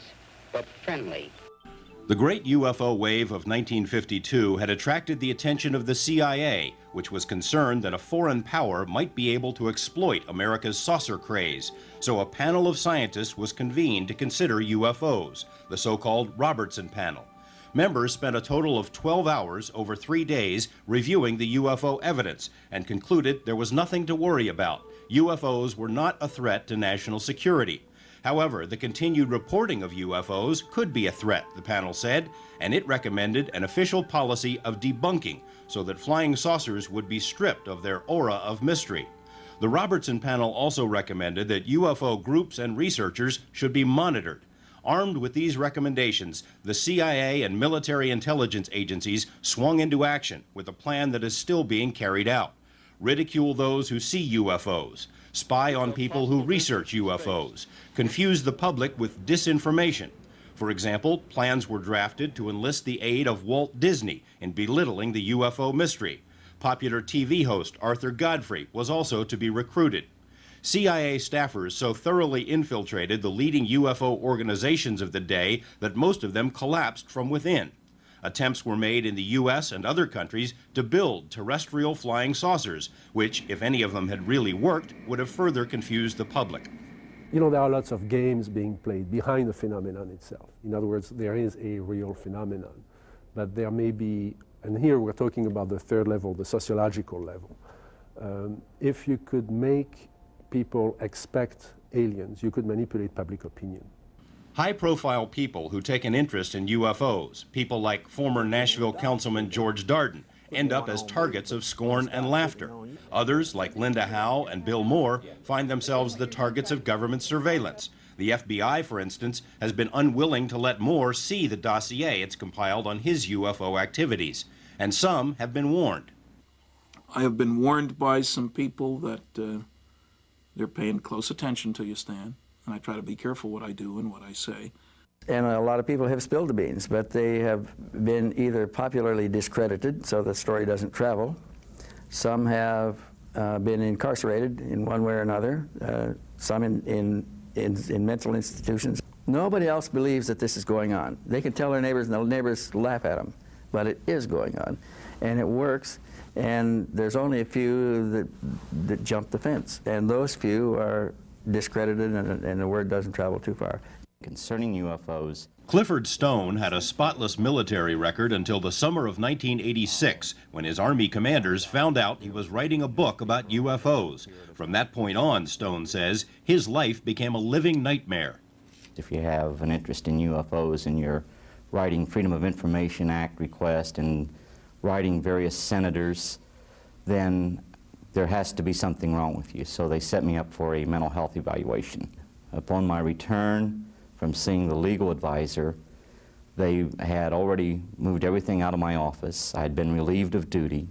[SPEAKER 6] but friendly.
[SPEAKER 5] The great UFO wave of 1952 had attracted the attention of the CIA, which was concerned that a foreign power might be able to exploit America's saucer craze. So a panel of scientists was convened to consider UFOs, the so-called Robertson panel. Members spent a total of 12 hours over 3 days reviewing the UFO evidence and concluded there was nothing to worry about. UFOs were not a threat to national security. However, the continued reporting of UFOs could be a threat, the panel said, and it recommended an official policy of debunking so that flying saucers would be stripped of their aura of mystery. The Robertson panel also recommended that UFO groups and researchers should be monitored. Armed with these recommendations, the CIA and military intelligence agencies swung into action with a plan that is still being carried out. Ridicule those who see UFOs, spy on people who research UFOs, confuse the public with disinformation. For example, plans were drafted to enlist the aid of Walt Disney in belittling the UFO mystery. Popular TV host Arthur Godfrey was also to be recruited. CIA staffers so thoroughly infiltrated the leading UFO organizations of the day that most of them collapsed from within. Attempts were made in the U.S. and other countries to build terrestrial flying saucers, which, if any of them had really worked, would have further confused the public.
[SPEAKER 14] You know, there are lots of games being played behind the phenomenon itself. In other words, there is a real phenomenon, but there may be and here we're talking about the third level, the sociological level. If you could make people expect aliens, you could manipulate public opinion.
[SPEAKER 5] High-profile people who take an interest in UFOs, people like former Nashville Councilman George Darden, end up as targets of scorn and laughter. Others, like Linda Howe and Bill Moore, find themselves the targets of government surveillance. The FBI, for instance, has been unwilling to let Moore see the dossier it's compiled on his UFO activities, and some have been warned.
[SPEAKER 8] I have been warned by some people that they're paying close attention to you, Stan, and I try to be careful what I do and what I say.
[SPEAKER 15] And a lot of people have spilled the beans, but they have been either popularly discredited, so the story doesn't travel. Some have been incarcerated in one way or another, some in mental institutions. Nobody else believes that this is going on. They can tell their neighbors and the neighbors laugh at them, but it is going on, and it works, and there's only a few that jump the fence, and those few are discredited, and the word doesn't travel too far.
[SPEAKER 7] Concerning UFOs,
[SPEAKER 5] Clifford Stone had a spotless military record until the summer of 1986, when his Army commanders found out he was writing a book about UFOs. From that point on, Stone says, his life became a living nightmare.
[SPEAKER 7] if you have an interest in UFOs and you're writing Freedom of Information Act request and writing various senators, then there has to be something wrong with you. So they set me up for a mental health evaluation. Upon my return from seeing the legal advisor, they had already moved everything out of my office. I had been relieved of duty.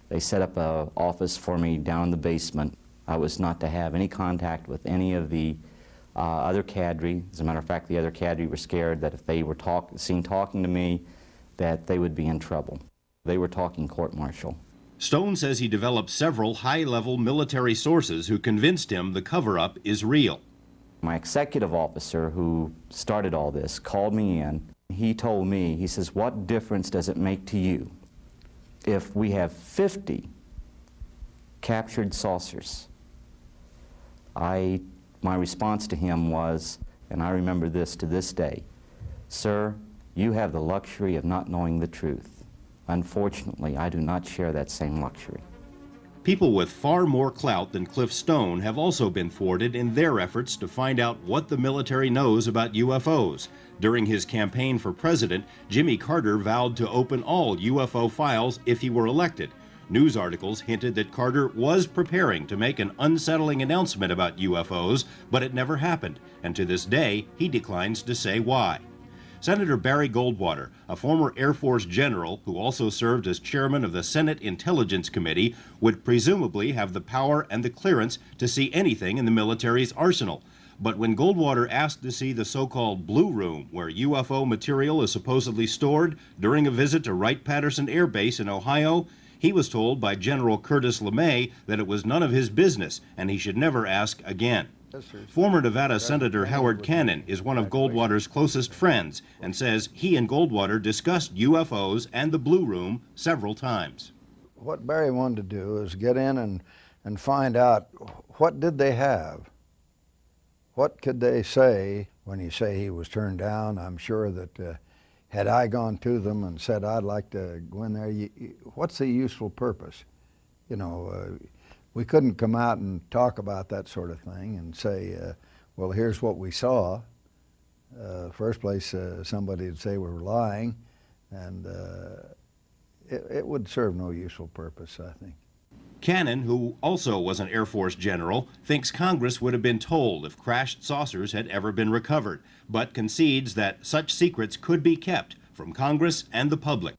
[SPEAKER 7] They set up an office for me down in the basement. I was not to have any contact with any of the other cadre. As a matter of fact, the other cadre were scared that if they were seen talking to me, that they would be in trouble. They were talking court-martial.
[SPEAKER 5] Stone says he developed several high-level military sources who convinced him the cover-up is real.
[SPEAKER 7] My executive officer who started all this called me in. He told me, he says, what difference does it make to you if we have 50 captured saucers? My response to him was, and I remember this to this day, sir, you have the luxury of not knowing the truth. Unfortunately, I do not share that same luxury.
[SPEAKER 5] People with far more clout than Cliff Stone have also been thwarted in their efforts to find out what the military knows about UFOs. During his campaign for president, Jimmy Carter vowed to open all UFO files if he were elected. News articles hinted that Carter was preparing to make an unsettling announcement about UFOs, but it never happened, and to this day, he declines to say why. Senator Barry Goldwater, a former Air Force general who also served as chairman of the Senate Intelligence Committee, would presumably have the power and the clearance to see anything in the military's arsenal. But when Goldwater asked to see the so-called Blue Room, where UFO material is supposedly stored, during a visit to Wright-Patterson Air Base in Ohio, he was told by General Curtis LeMay that it was none of his business and he should never ask again. Former Nevada Senator Howard Cannon is one of Goldwater's closest friends and says he and Goldwater discussed UFOs and the Blue Room several times.
[SPEAKER 3] What Barry wanted to do is get in and find out what did they have? What could they say? When you say he was turned down, I'm sure that had I gone to them and said, I'd like to go in there, what's the useful purpose? You know, we couldn't come out and talk about that sort of thing and say, well, here's what we saw. First place, somebody would say we were lying, and it would serve no useful purpose, I think.
[SPEAKER 5] Cannon, who also was an Air Force general, thinks Congress would have been told if crashed saucers had ever been recovered, but concedes that such secrets could be kept from Congress and the public.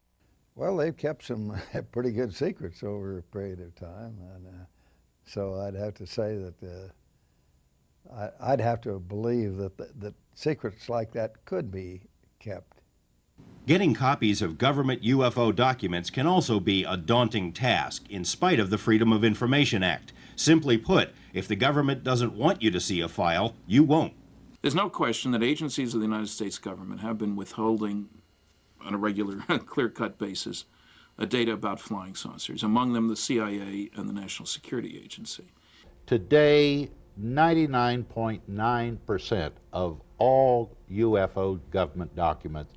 [SPEAKER 3] Well, they've kept some pretty good secrets over a period of time, and so I'd have to say that I'd have to believe that secrets like that could be kept.
[SPEAKER 5] Getting copies of government UFO documents can also be a daunting task, in spite of the Freedom of Information Act. Simply put, if the government doesn't want you to see a file, you won't.
[SPEAKER 8] There's no question that agencies of the United States government have been withholding, on a regular, clear-cut basis, data about flying saucers, among them the CIA and the National Security Agency.
[SPEAKER 9] Today, 99.9% of all UFO government documents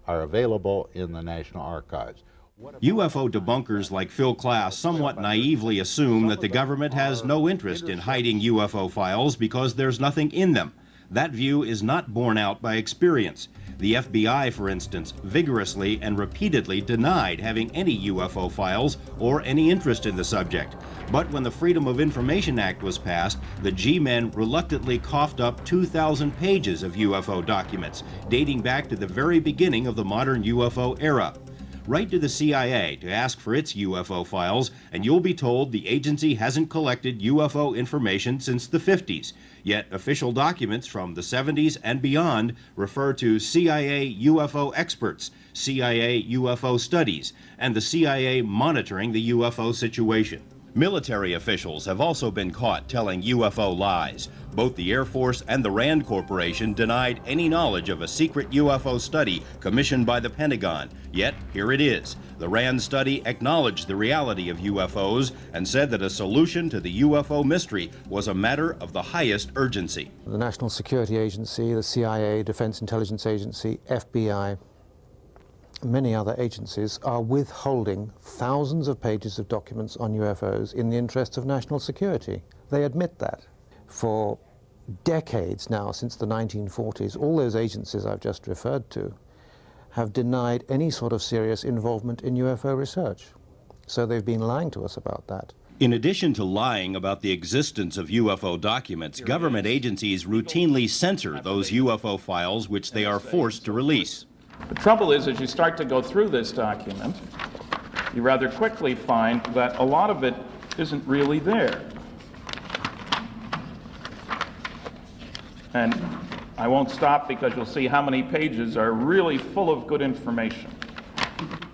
[SPEAKER 9] are available in the National Archives.
[SPEAKER 5] UFO debunkers like Phil Klass somewhat naively assume that the government has no interest in hiding UFO files because there's nothing in them. That view is not borne out by experience. The FBI, for instance, vigorously and repeatedly denied having any UFO files or any interest in the subject. But when the Freedom of Information Act was passed, the G-men reluctantly coughed up 2,000 pages of UFO documents, dating back to the very beginning of the modern UFO era. Write to the CIA to ask for its UFO files, and you'll be told the agency hasn't collected UFO information since the 50s. Yet official documents from the 70s and beyond refer to CIA UFO experts, CIA UFO studies, and the CIA monitoring the UFO situation. Military officials have also been caught telling UFO lies. Both the Air Force and the RAND Corporation denied any knowledge of a secret UFO study commissioned by the Pentagon. Yet, here it is. The RAND study acknowledged the reality of UFOs and said that a solution to the UFO mystery was a matter of the highest urgency.
[SPEAKER 12] The National Security Agency, the CIA, Defense Intelligence Agency, FBI, many other agencies are withholding thousands of pages of documents on UFOs in the interest of national security. They admit that. For decades now, since the 1940s, all those agencies I've just referred to have denied any sort of serious involvement in UFO research. So they've been lying to us about that.
[SPEAKER 5] In addition to lying about the existence of UFO documents, government agencies routinely censor those UFO files which they are forced to release.
[SPEAKER 8] The trouble is, as you start to go through this document, you rather quickly find that a lot of it isn't really there. And I won't stop because you'll see how many pages are really full of good information.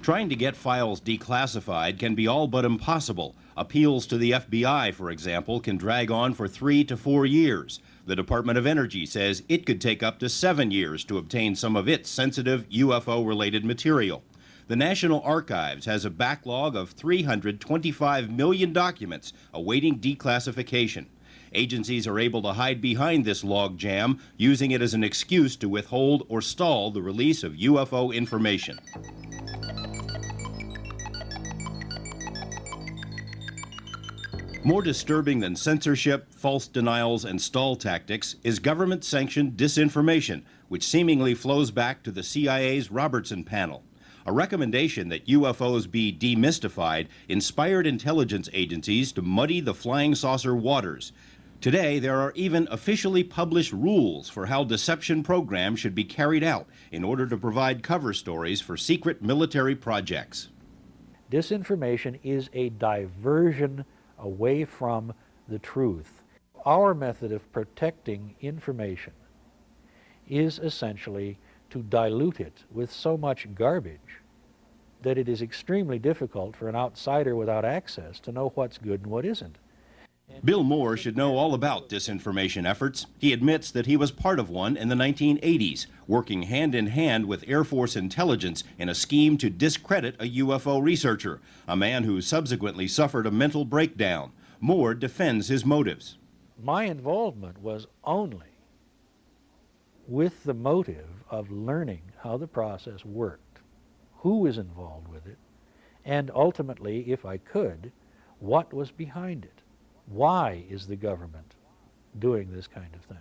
[SPEAKER 5] Trying to get files declassified can be all but impossible. Appeals to the FBI, for example, can drag on for 3 to 4 years. The Department of Energy says it could take up to 7 years to obtain some of its sensitive UFO-related material. The National Archives has a backlog of 325 million documents awaiting declassification. Agencies are able to hide behind this log jam, using it as an excuse to withhold or stall the release of UFO information. More disturbing than censorship, false denials, and stall tactics is government-sanctioned disinformation, which seemingly flows back to the CIA's Robertson panel. A recommendation that UFOs be demystified inspired intelligence agencies to muddy the flying saucer waters. Today, there are even officially published rules for how deception programs should be carried out in order to provide cover stories for secret military projects.
[SPEAKER 1] Disinformation is a diversion away from the truth. Our method of protecting information is essentially to dilute it with so much garbage that it is extremely difficult for an outsider without access to know what's good and what isn't.
[SPEAKER 5] Bill Moore should know all about disinformation efforts. He admits that he was part of one in the 1980s, working hand in hand with Air Force intelligence in a scheme to discredit a UFO researcher, a man who subsequently suffered a mental breakdown. Moore defends his motives.
[SPEAKER 1] My involvement was only with the motive of learning how the process worked, who was involved with it, and ultimately, if I could, what was behind it. Why is the government doing this kind of thing?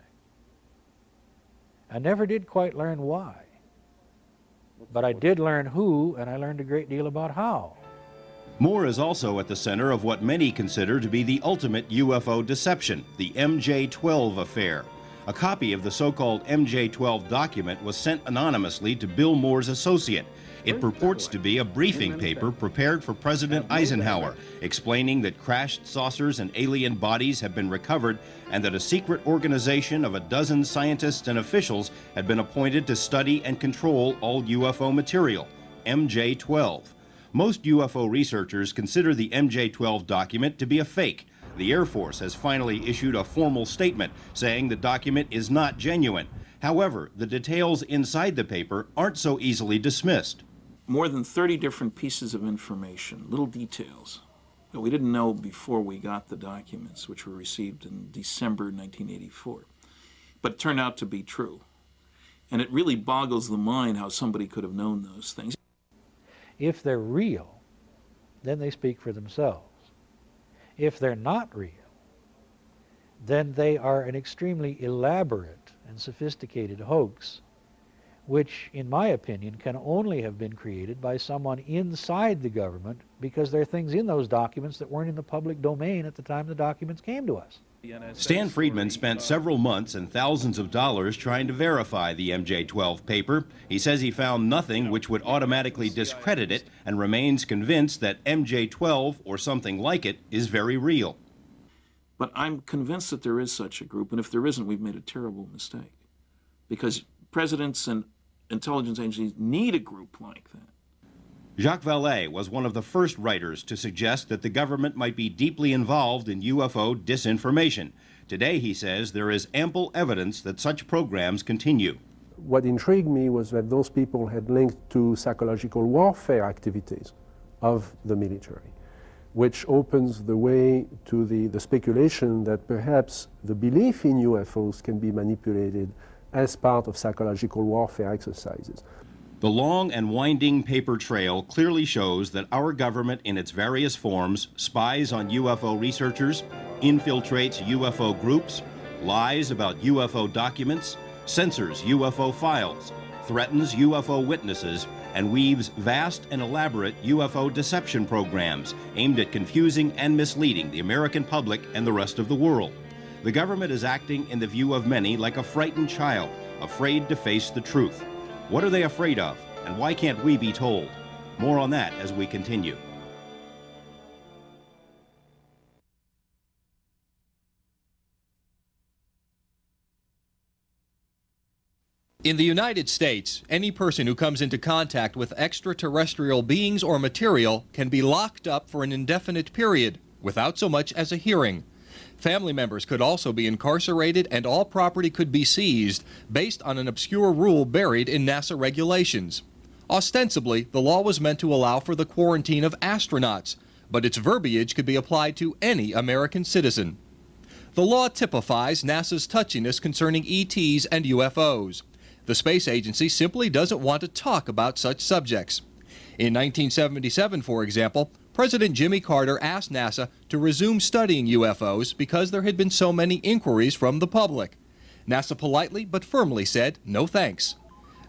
[SPEAKER 1] I never did quite learn why, but I did learn who, and I learned a great deal about how.
[SPEAKER 5] Moore is also at the center of what many consider to be the ultimate UFO deception, the MJ-12 affair. A copy of the so-called MJ-12 document was sent anonymously to Bill Moore's associate. It purports to be a briefing paper prepared for President Eisenhower, explaining that crashed saucers and alien bodies have been recovered and that a secret organization of a dozen scientists and officials had been appointed to study and control all UFO material, MJ-12. Most UFO researchers consider the MJ-12 document to be a fake. The Air Force has finally issued a formal statement saying the document is not genuine. However, the details inside the paper aren't so easily dismissed.
[SPEAKER 8] More than 30 different pieces of information, little details that we didn't know before we got the documents, which were received in December 1984, but turned out to be true. And it really boggles the mind how somebody could have known those things.
[SPEAKER 1] If they're real,
[SPEAKER 4] then they speak for themselves. If they're not real, then they are an extremely elaborate and sophisticated hoax, which, in my opinion, can only have been created by someone inside the government, because there are things in those documents that weren't in the public domain at the time the documents came to us.
[SPEAKER 5] Stan Friedman spent several months and thousands of dollars trying to verify the MJ-12 paper. He says he found nothing which would automatically discredit it and remains convinced that MJ-12 or something like it is very real.
[SPEAKER 8] But I'm convinced that there is such a group, and if there isn't, we've made a terrible mistake. Because presidents and intelligence agencies need a group like that.
[SPEAKER 5] Jacques Vallée was one of the first writers to suggest that the government might be deeply involved in UFO disinformation. Today, he says, there is ample evidence that such programs continue.
[SPEAKER 14] What intrigued me was that those people had linked to psychological warfare activities of the military, which opens the way to the speculation that perhaps the belief in UFOs can be manipulated as part of psychological warfare exercises.
[SPEAKER 5] The long and winding paper trail clearly shows that our government in its various forms spies on UFO researchers, infiltrates UFO groups, lies about UFO documents, censors UFO files, threatens UFO witnesses, and weaves vast and elaborate UFO deception programs aimed at confusing and misleading the American public and the rest of the world. The government is acting, in the view of many, like a frightened child, afraid to face the truth. What are they afraid of, and why can't we be told? More on that as we continue.
[SPEAKER 16] In the United States, any person who comes into contact with extraterrestrial beings or material can be locked up for an indefinite period without so much as a hearing. Family members could also be incarcerated, and all property could be seized based on an obscure rule buried in NASA regulations. Ostensibly, the law was meant to allow for the quarantine of astronauts, but its verbiage could be applied to any American citizen. The law typifies NASA's touchiness concerning ETs and UFOs. The space agency simply doesn't want to talk about such subjects. In 1977, for example, President Jimmy Carter asked NASA to resume studying UFOs because there had been so many inquiries from the public. NASA politely but firmly said, no thanks.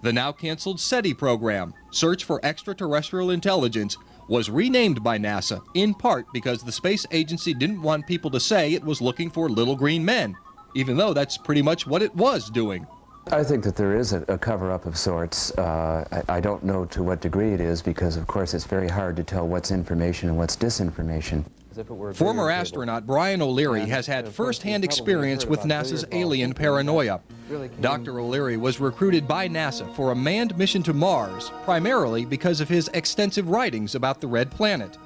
[SPEAKER 16] The now canceled SETI program, Search for Extraterrestrial Intelligence, was renamed by NASA in part because the space agency didn't want people to say it was looking for little green men, even though that's pretty much what it was doing.
[SPEAKER 10] I think that there is a cover-up of sorts. I don't know to what degree it is, because of course it's very hard to tell what's information and what's disinformation.
[SPEAKER 16] Former astronaut Brian O'Leary has had first-hand experience with NASA's alien paranoia. Dr. O'Leary was recruited by NASA for a manned mission to Mars, primarily because of his extensive writings about the Red Planet.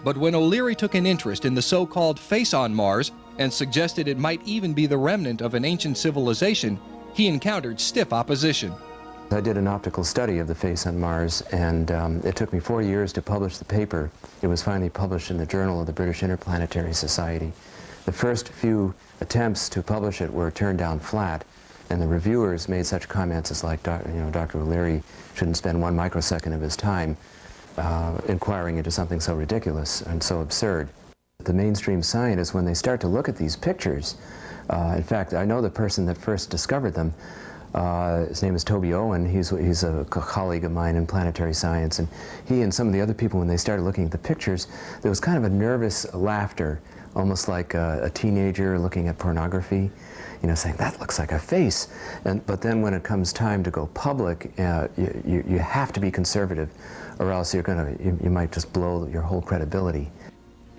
[SPEAKER 16] But when O'Leary took an interest in the so-called face on Mars and suggested it might even be the remnant of an ancient civilization, he encountered stiff opposition.
[SPEAKER 10] I did an optical study of the face on Mars, and it took me 4 years to publish the paper. It was finally published in the Journal of the British Interplanetary Society. The first few attempts to publish it were turned down flat, and the reviewers made such comments as like, Dr. O'Leary shouldn't spend 1 microsecond of his time inquiring into something so ridiculous and so absurd. The mainstream scientists, when they start to look at these pictures, in fact, I know the person that first discovered them. His name is Toby Owen. He's a colleague of mine in planetary science, and he and some of the other people, when they started looking at the pictures, there was kind of a nervous laughter, almost like a teenager looking at pornography, saying, that looks like a face. But then when it comes time to go public, you have to be conservative, or else you might just blow your whole credibility.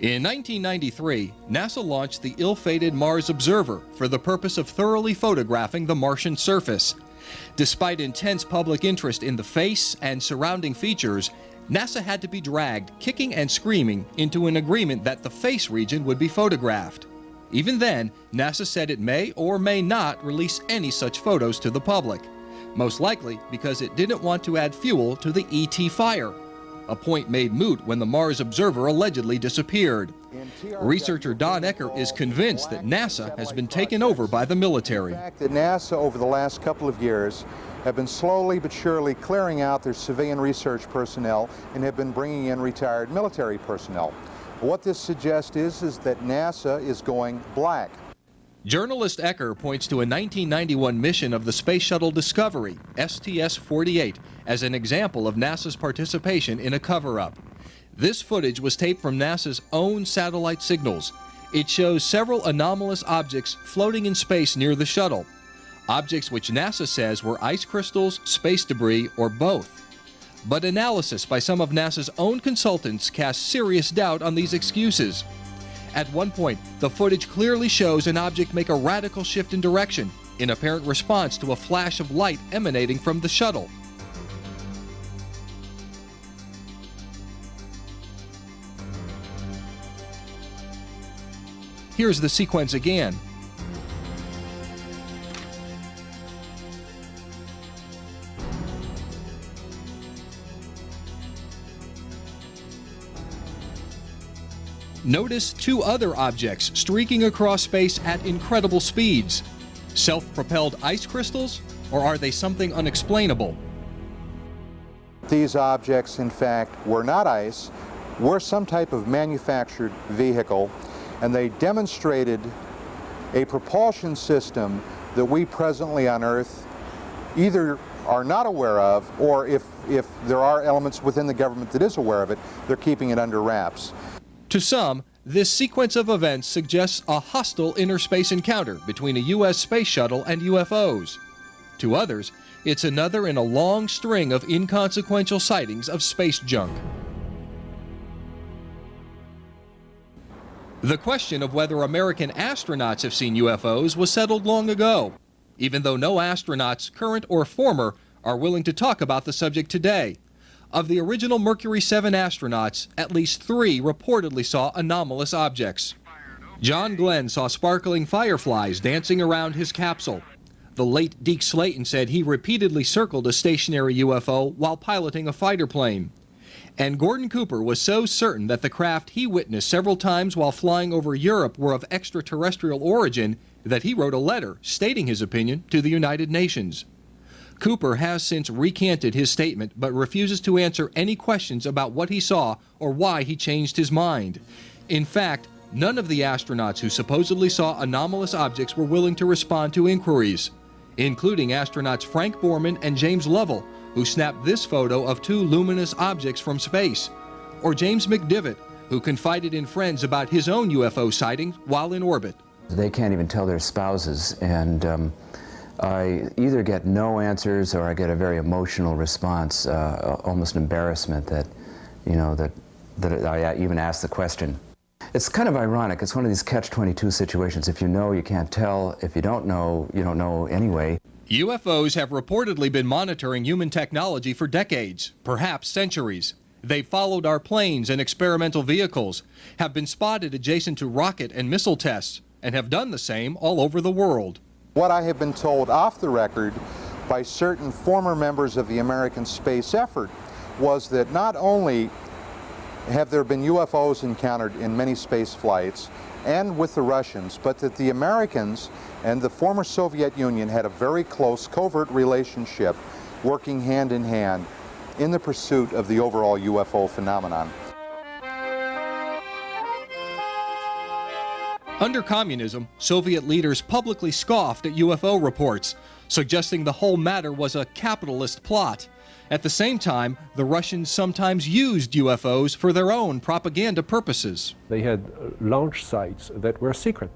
[SPEAKER 16] In 1993, NASA launched the ill-fated Mars Observer for the purpose of thoroughly photographing the Martian surface. Despite intense public interest in the face and surrounding features, NASA had to be dragged, kicking and screaming, into an agreement that the face region would be photographed. Even then, NASA said it may or may not release any such photos to the public, most likely because it didn't want to add fuel to the ET fire. A point made moot when the Mars Observer allegedly disappeared. Researcher Don Ecker is convinced that NASA has been taken over by the military.
[SPEAKER 11] The fact that NASA over the last couple of years have been slowly but surely clearing out their civilian research personnel and have been bringing in retired military personnel. What this suggests is that NASA is going black.
[SPEAKER 16] Journalist Ecker points to a 1991 mission of the Space Shuttle Discovery, STS-48, as an example of NASA's participation in a cover-up. This footage was taped from NASA's own satellite signals. It shows several anomalous objects floating in space near the shuttle. Objects which NASA says were ice crystals, space debris, or both. But analysis by some of NASA's own consultants casts serious doubt on these excuses. At one point, the footage clearly shows an object make a radical shift in direction, in apparent response to a flash of light emanating from the shuttle. Here's the sequence again. Notice two other objects streaking across space at incredible speeds. Self-propelled ice crystals, or are they something unexplainable?
[SPEAKER 11] These objects, in fact, were not ice, were some type of manufactured vehicle, and they demonstrated a propulsion system that we presently on Earth either are not aware of, or if there are elements within the government that is aware of it, they're keeping it under wraps.
[SPEAKER 16] To some, this sequence of events suggests a hostile interspace encounter between a U.S. space shuttle and UFOs. To others, it's another in a long string of inconsequential sightings of space junk. The question of whether American astronauts have seen UFOs was settled long ago, even though no astronauts, current or former, are willing to talk about the subject today. Of the original Mercury 7 astronauts, at least 3 reportedly saw anomalous objects. John Glenn saw sparkling fireflies dancing around his capsule. The late Deke Slayton said he repeatedly circled a stationary UFO while piloting a fighter plane. And Gordon Cooper was so certain that the craft he witnessed several times while flying over Europe were of extraterrestrial origin that he wrote a letter stating his opinion to the United Nations. Cooper has since recanted his statement but refuses to answer any questions about what he saw or why he changed his mind. In fact, none of the astronauts who supposedly saw anomalous objects were willing to respond to inquiries, including astronauts Frank Borman and James Lovell, who snapped this photo of 2 luminous objects from space, or James McDivitt, who confided in friends about his own UFO sightings while in orbit.
[SPEAKER 10] They can't even tell their spouses, and I either get no answers or I get a very emotional response, almost embarrassment that, you know, that I even ask the question. It's kind of ironic. It's one of these catch-22 situations. If you know, you can't tell. If you don't know anyway.
[SPEAKER 16] UFOs have reportedly been monitoring human technology for decades, perhaps centuries. They've followed our planes and experimental vehicles, have been spotted adjacent to rocket and missile tests, and have done the same all over the world.
[SPEAKER 11] What I have been told off the record by certain former members of the American space effort was that not only have there been UFOs encountered in many space flights and with the Russians, but that the Americans and the former Soviet Union had a very close covert relationship, working hand in hand in the pursuit of the overall UFO phenomenon.
[SPEAKER 16] Under communism, Soviet leaders publicly scoffed at UFO reports, suggesting the whole matter was a capitalist plot. At the same time, the Russians sometimes used UFOs for their own propaganda purposes.
[SPEAKER 14] They had launch sites that were secret,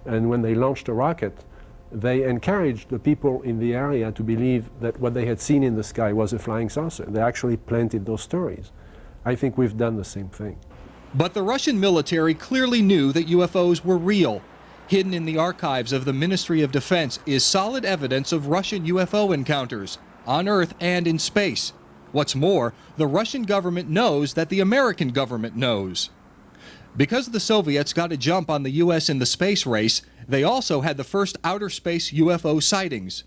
[SPEAKER 14] and when they launched a rocket, they encouraged the people in the area to believe that what they had seen in the sky was a flying saucer. They actually planted those stories. I think we've done the same thing.
[SPEAKER 16] But the Russian military clearly knew that UFOs were real. Hidden in the archives of the Ministry of Defense is solid evidence of Russian UFO encounters, on Earth and in space. What's more, the Russian government knows that the American government knows. Because the Soviets got a jump on the U.S. in the space race, they also had the first outer space UFO sightings.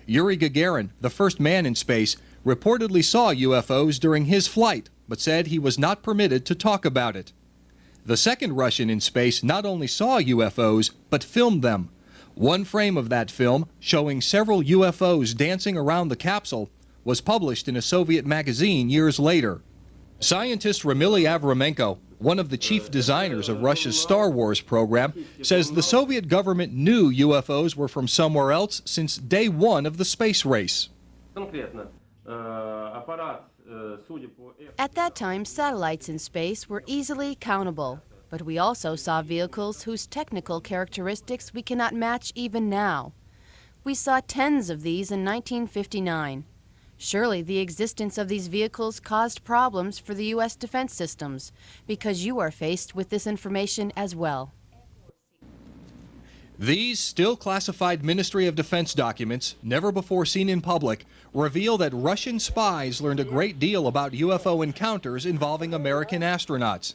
[SPEAKER 16] Yuri Gagarin, the first man in space, reportedly saw UFOs during his flight, but said he was not permitted to talk about it. The second Russian in space not only saw UFOs, but filmed them. One frame of that film, showing several UFOs dancing around the capsule, was published in a Soviet magazine years later. Scientist Ramily Avramenko, one of the chief designers of Russia's Star Wars program, says the Soviet government knew UFOs were from somewhere else since day one of the space race.
[SPEAKER 13] At that time, satellites in space were easily countable, but we also saw vehicles whose technical characteristics we cannot match even now. We saw tens of these in 1959. Surely the existence of these vehicles caused problems for the U.S. defense systems, because you are faced with this information as well.
[SPEAKER 16] These still classified Ministry of Defense documents, never before seen in public, reveal that Russian spies learned a great deal about UFO encounters involving American astronauts.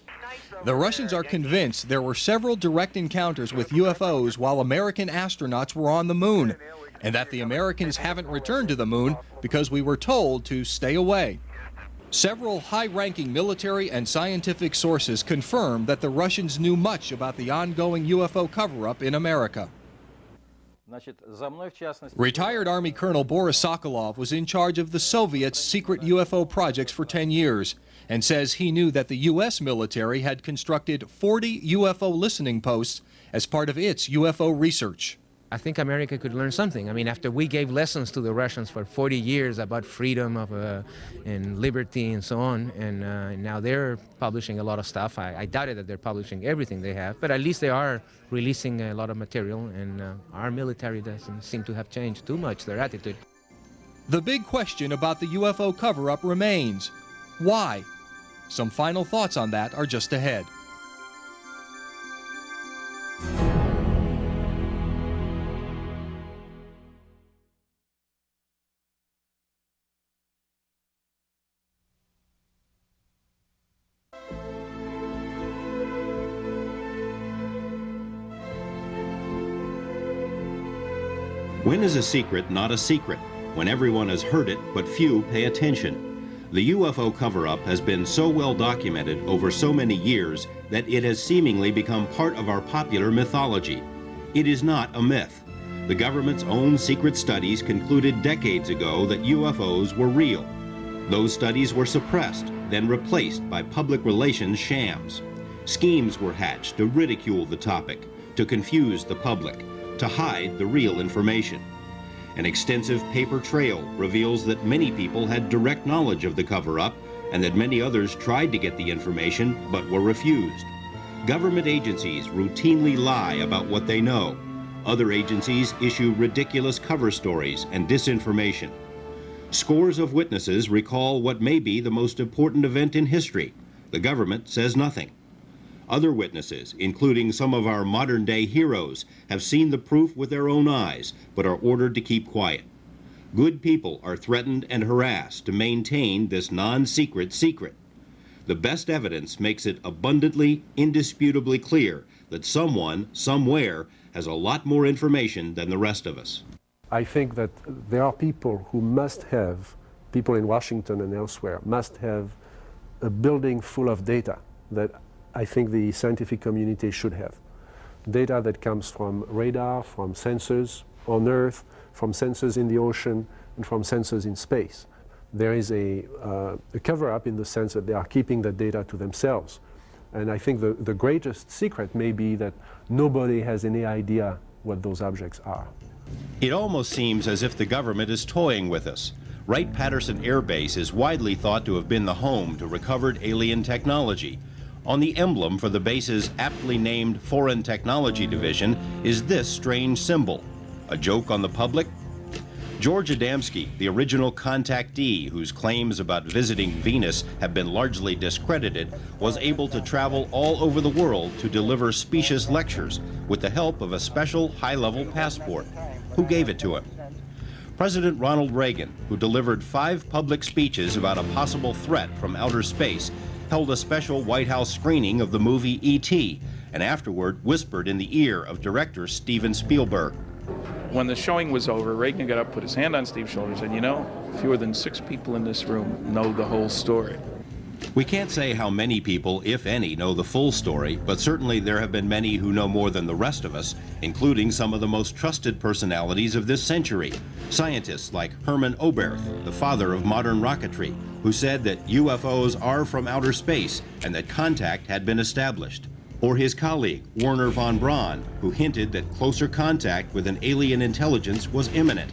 [SPEAKER 16] The Russians are convinced there were several direct encounters with UFOs while American astronauts were on the moon, and that the Americans haven't returned to the moon because we were told to stay away. Several high-ranking military and scientific sources confirm that the Russians knew much about the ongoing UFO cover-up in America. Retired Army Colonel Boris Sokolov was in charge of the Soviets' secret UFO projects for 10 years and says he knew that the U.S. military had constructed 40 UFO listening posts as part of its UFO research.
[SPEAKER 17] I think America could learn something. I mean, after we gave lessons to the Russians for 40 years about freedom and liberty and so on, and now they're publishing a lot of stuff. I doubted that they're publishing everything they have, but at least they are releasing a lot of material, and our military doesn't seem to have changed too much, their attitude.
[SPEAKER 16] The big question about the UFO cover-up remains. Why? Some final thoughts on that are just ahead.
[SPEAKER 5] When is a secret not a secret? When everyone has heard it, but few pay attention. The UFO cover-up has been so well documented over so many years that it has seemingly become part of our popular mythology. It is not a myth. The government's own secret studies concluded decades ago that UFOs were real. Those studies were suppressed, then replaced by public relations shams. Schemes were hatched to ridicule the topic, to confuse the public, to hide the real information. An extensive paper trail reveals that many people had direct knowledge of the cover-up and that many others tried to get the information but were refused. Government agencies routinely lie about what they know. Other agencies issue ridiculous cover stories and disinformation. Scores of witnesses recall what may be the most important event in history. The government says nothing. Other witnesses, including some of our modern-day heroes, have seen the proof with their own eyes, but are ordered to keep quiet. Good people are threatened and harassed to maintain this non-secret secret. The best evidence makes it abundantly, indisputably clear that someone, somewhere, has a lot more information than the rest of us.
[SPEAKER 14] I think that there are people who must have, people in Washington and elsewhere, must have a building full of data that I think the scientific community should have. Data that comes from radar, from sensors on Earth, from sensors in the ocean, and from sensors in space. There is a cover-up in the sense that they are keeping the data to themselves. And I think the greatest secret may be that nobody has any idea what those objects are.
[SPEAKER 5] It almost seems as if the government is toying with us. Wright-Patterson Air Base is widely thought to have been the home to recovered alien technology. On the emblem for the base's aptly named Foreign Technology Division is this strange symbol. A joke on the public? George Adamski, the original contactee whose claims about visiting Venus have been largely discredited, was able to travel all over the world to deliver specious lectures with the help of a special high-level passport. Who gave it to him? President Ronald Reagan, who delivered 5 public speeches about a possible threat from outer space, held a special White House screening of the movie E.T. and afterward whispered in the ear of director Steven Spielberg.
[SPEAKER 8] When the showing was over, Reagan got up, put his hand on Steve's shoulder and said, you know, fewer than 6 people in this room know the whole story.
[SPEAKER 5] We can't say how many people, if any, know the full story, but certainly there have been many who know more than the rest of us, including some of the most trusted personalities of this century. Scientists like Hermann Oberth, the father of modern rocketry, who said that UFOs are from outer space and that contact had been established. Or his colleague, Werner von Braun, who hinted that closer contact with an alien intelligence was imminent.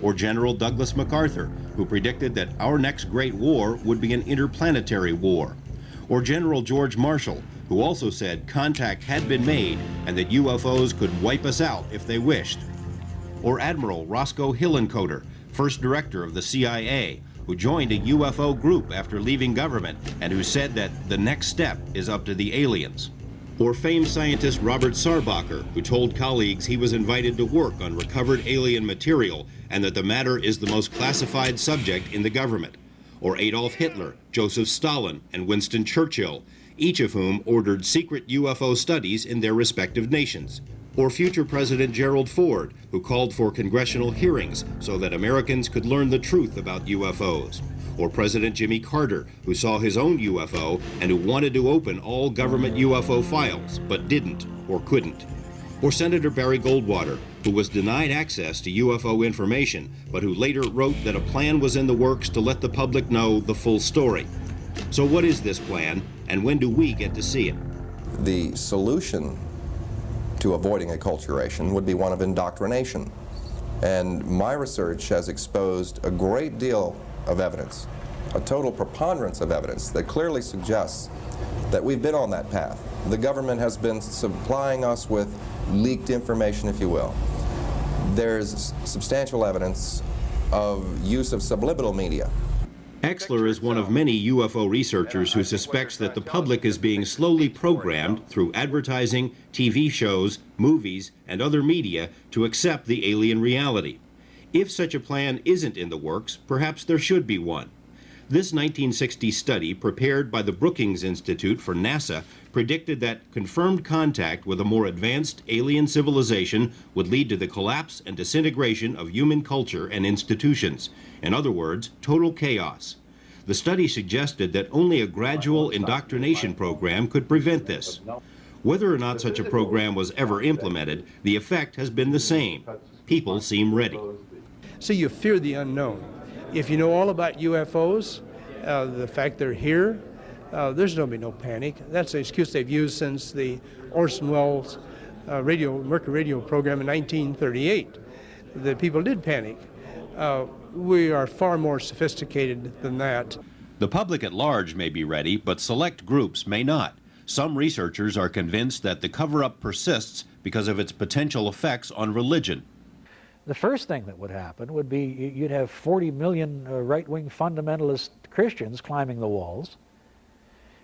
[SPEAKER 5] Or General Douglas MacArthur, who predicted that our next great war would be an interplanetary war. Or General George Marshall, who also said contact had been made and that UFOs could wipe us out if they wished. Or Admiral Roscoe Hillenkoetter, first director of the CIA, who joined a UFO group after leaving government and who said that the next step is up to the aliens. Or famed scientist Robert Sarbacher, who told colleagues he was invited to work on recovered alien material and that the matter is the most classified subject in the government. Or Adolf Hitler, Joseph Stalin, and Winston Churchill, each of whom ordered secret UFO studies in their respective nations. Or future President Gerald Ford, who called for congressional hearings so that Americans could learn the truth about UFOs. Or President Jimmy Carter, who saw his own UFO and who wanted to open all government UFO files, but didn't or couldn't. Or Senator Barry Goldwater, who was denied access to UFO information, but who later wrote that a plan was in the works to let the public know the full story. So what is this plan, and when do we get to see it?
[SPEAKER 18] The solution to avoiding acculturation would be one of indoctrination. And my research has exposed a great deal of evidence, a total preponderance of evidence that clearly suggests that we've been on that path. The government has been supplying us with leaked information, if you will. There's substantial evidence of use of subliminal media.
[SPEAKER 5] Exler is one of many UFO researchers who suspects that the public is being slowly programmed through advertising, TV shows, movies, and other media to accept the alien reality. If such a plan isn't in the works, perhaps there should be one. This 1960 study, prepared by the Brookings Institute for NASA, predicted that confirmed contact with a more advanced alien civilization would lead to the collapse and disintegration of human culture and institutions. In other words, total chaos. The study suggested that only a gradual indoctrination program could prevent this. Whether or not such a program was ever implemented, the effect has been the same. People seem ready.
[SPEAKER 19] So you fear the unknown. If you know all about UFOs, the fact they're here, there's going to be no panic. That's the excuse they've used since the Orson Welles Mercury radio program in 1938. The people did panic. We are far more sophisticated than that.
[SPEAKER 5] The public at large may be ready, but select groups may not. Some researchers are convinced that the cover-up persists because of its potential effects on religion.
[SPEAKER 4] The first thing that would happen would be you'd have 40 million right-wing fundamentalist Christians climbing the walls,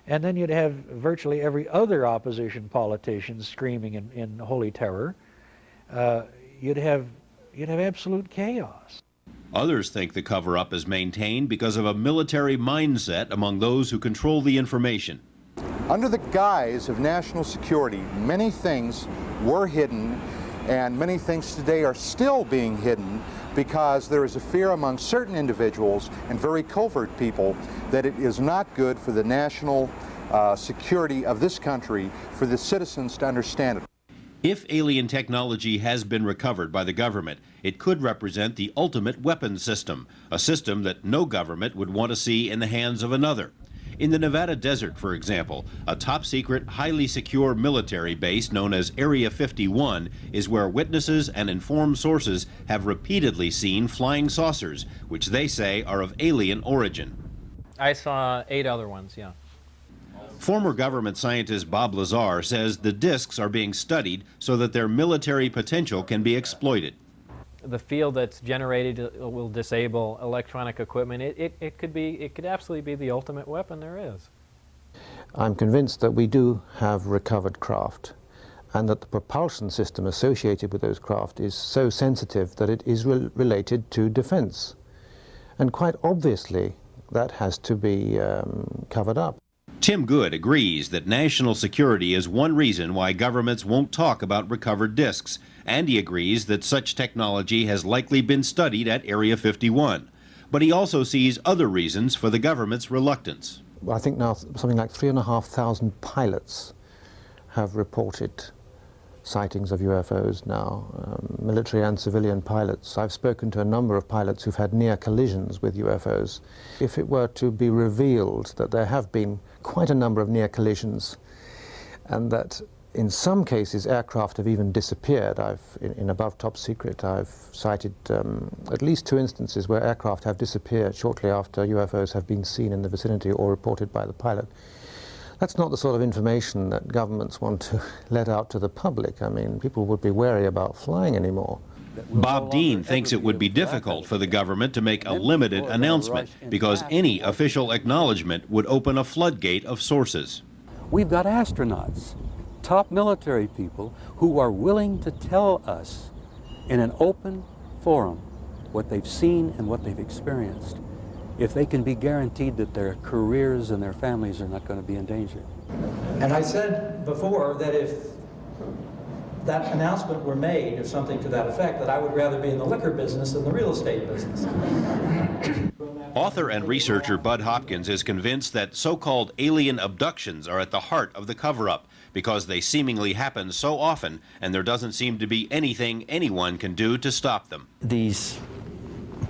[SPEAKER 4] and then you'd have virtually every other opposition politician screaming in holy terror. You'd have absolute chaos.
[SPEAKER 5] Others think the cover-up is maintained because of a military mindset among those who control the information.
[SPEAKER 11] Under the guise of national security, many things were hidden, and many things today are still being hidden because there is a fear among certain individuals and very covert people that it is not good for the national security of this country for the citizens to understand it.
[SPEAKER 5] If alien technology has been recovered by the government, it could represent the ultimate weapons system, a system that no government would want to see in the hands of another. In the Nevada desert, for example, a top-secret, highly secure military base known as Area 51 is where witnesses and informed sources have repeatedly seen flying saucers, which they say are of alien origin.
[SPEAKER 23] I saw 8 other ones, yeah.
[SPEAKER 5] Former government scientist Bob Lazar says the discs are being studied so that their military potential can be exploited.
[SPEAKER 23] The field that's generated will disable electronic equipment. It could absolutely be the ultimate weapon there is.
[SPEAKER 12] I'm convinced that we do have recovered craft, and that the propulsion system associated with those craft is so sensitive that it is related to defense. And quite obviously, that has to be covered up.
[SPEAKER 5] Tim Good agrees that national security is one reason why governments won't talk about recovered discs, and he agrees that such technology has likely been studied at Area 51. But he also sees other reasons for the government's reluctance.
[SPEAKER 12] I think now something like 3,500 pilots have reported sightings of UFOs now, military and civilian pilots. I've spoken to a number of pilots who've had near collisions with UFOs. If it were to be revealed that there have been quite a number of near collisions, and that in some cases aircraft have even disappeared, in Above Top Secret I've cited at least 2 instances where aircraft have disappeared shortly after UFOs have been seen in the vicinity or reported by the pilot. That's not the sort of information that governments want to let out to the public. I mean, people would be wary about flying anymore.
[SPEAKER 5] Bob Dean thinks it would be difficult for the government to make a limited announcement because any official acknowledgement would open a floodgate of sources.
[SPEAKER 1] We've got astronauts, top military people, who are willing to tell us in an open forum what they've seen and what they've experienced, if they can be guaranteed that their careers and their families are not going to be in danger.
[SPEAKER 20] And I said before that if that announcement were made, or something to that effect, that I would rather be in the liquor business than the real estate business.
[SPEAKER 5] Author and researcher Bud Hopkins is convinced that so-called alien abductions are at the heart of the cover-up because they seemingly happen so often and there doesn't seem to be anything anyone can do to stop them.
[SPEAKER 21] These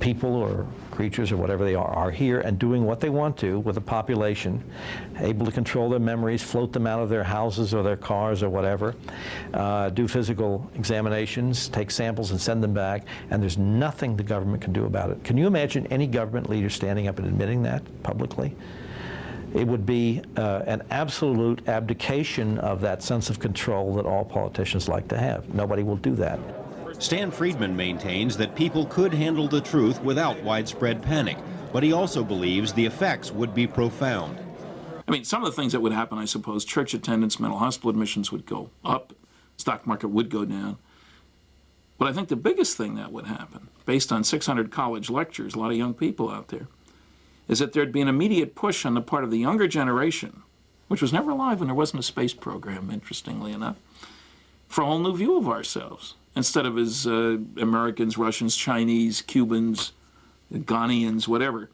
[SPEAKER 21] people or creatures or whatever they are here and doing what they want to with the population, able to control their memories, float them out of their houses or their cars or whatever, do physical examinations, take samples and send them back, and there's nothing the government can do about it. Can you imagine any government leader standing up and admitting that publicly? It would be an absolute abdication of that sense of control that all politicians like to have. Nobody will do that.
[SPEAKER 5] Stan Friedman maintains that people could handle the truth without widespread panic, but he also believes the effects would be profound.
[SPEAKER 8] I mean, some of the things that would happen, I suppose, church attendance, mental hospital admissions would go up, stock market would go down. But I think the biggest thing that would happen, based on 600 college lectures, a lot of young people out there, is that there'd be an immediate push on the part of the younger generation, which was never alive when there wasn't a space program, interestingly enough, for a whole new view of ourselves. Instead of as Americans, Russians, Chinese, Cubans, Ghanaians, whatever,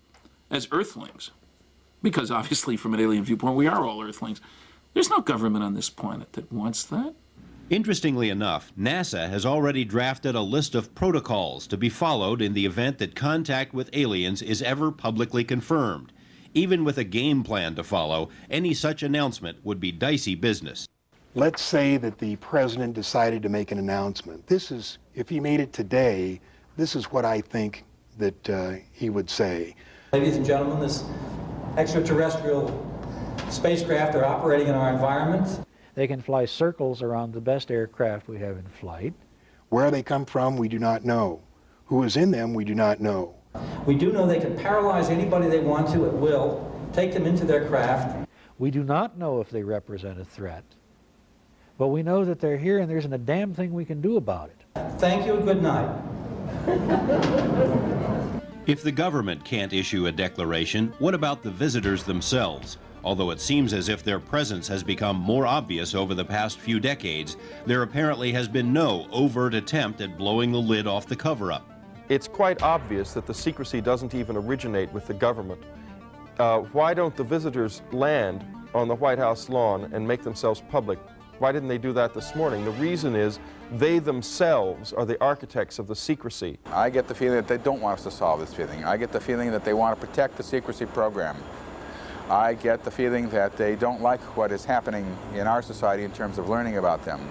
[SPEAKER 8] as Earthlings. Because obviously, from an alien viewpoint, we are all Earthlings. There's no government on this planet that wants that.
[SPEAKER 5] Interestingly enough, NASA has already drafted a list of protocols to be followed in the event that contact with aliens is ever publicly confirmed. Even with a game plan to follow, any such announcement would be dicey business.
[SPEAKER 22] Let's say that the president decided to make an announcement. This is, if he made it today, this is what I think that he would say.
[SPEAKER 20] Ladies and gentlemen, this extraterrestrial spacecraft are operating in our environment.
[SPEAKER 4] They can fly circles around the best aircraft we have in flight.
[SPEAKER 22] Where they come from, we do not know. Who is in them, we do not know.
[SPEAKER 20] We do know they can paralyze anybody they want to at will, take them into their craft.
[SPEAKER 4] We do not know if they represent a threat. But we know that they're here and there isn't a damn thing we can do about it.
[SPEAKER 20] Thank you and good night.
[SPEAKER 5] If the government can't issue a declaration, what about the visitors themselves? Although it seems as if their presence has become more obvious over the past few decades, there apparently has been no overt attempt at blowing the lid off the cover-up.
[SPEAKER 24] It's quite obvious that the secrecy doesn't even originate with the government. Why don't the visitors land on the White House lawn and make themselves public? Why didn't they do that this morning? The reason is they themselves are the architects of the secrecy.
[SPEAKER 25] I get the feeling that they don't want us to solve this feeling. I get the feeling that they want to protect the secrecy program. I get the feeling that they don't like what is happening in our society in terms of learning about them.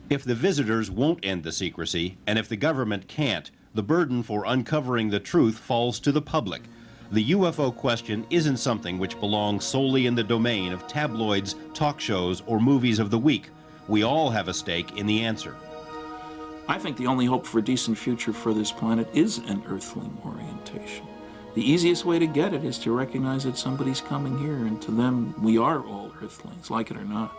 [SPEAKER 5] If the visitors won't end the secrecy, and if the government can't, the burden for uncovering the truth falls to the public. The UFO question isn't something which belongs solely in the domain of tabloids, talk shows, or movies of the week. We all have a stake in the answer.
[SPEAKER 8] I think the only hope for a decent future for this planet is an Earthling orientation. The easiest way to get it is to recognize that somebody's coming here, and to them, we are all Earthlings, like it or not.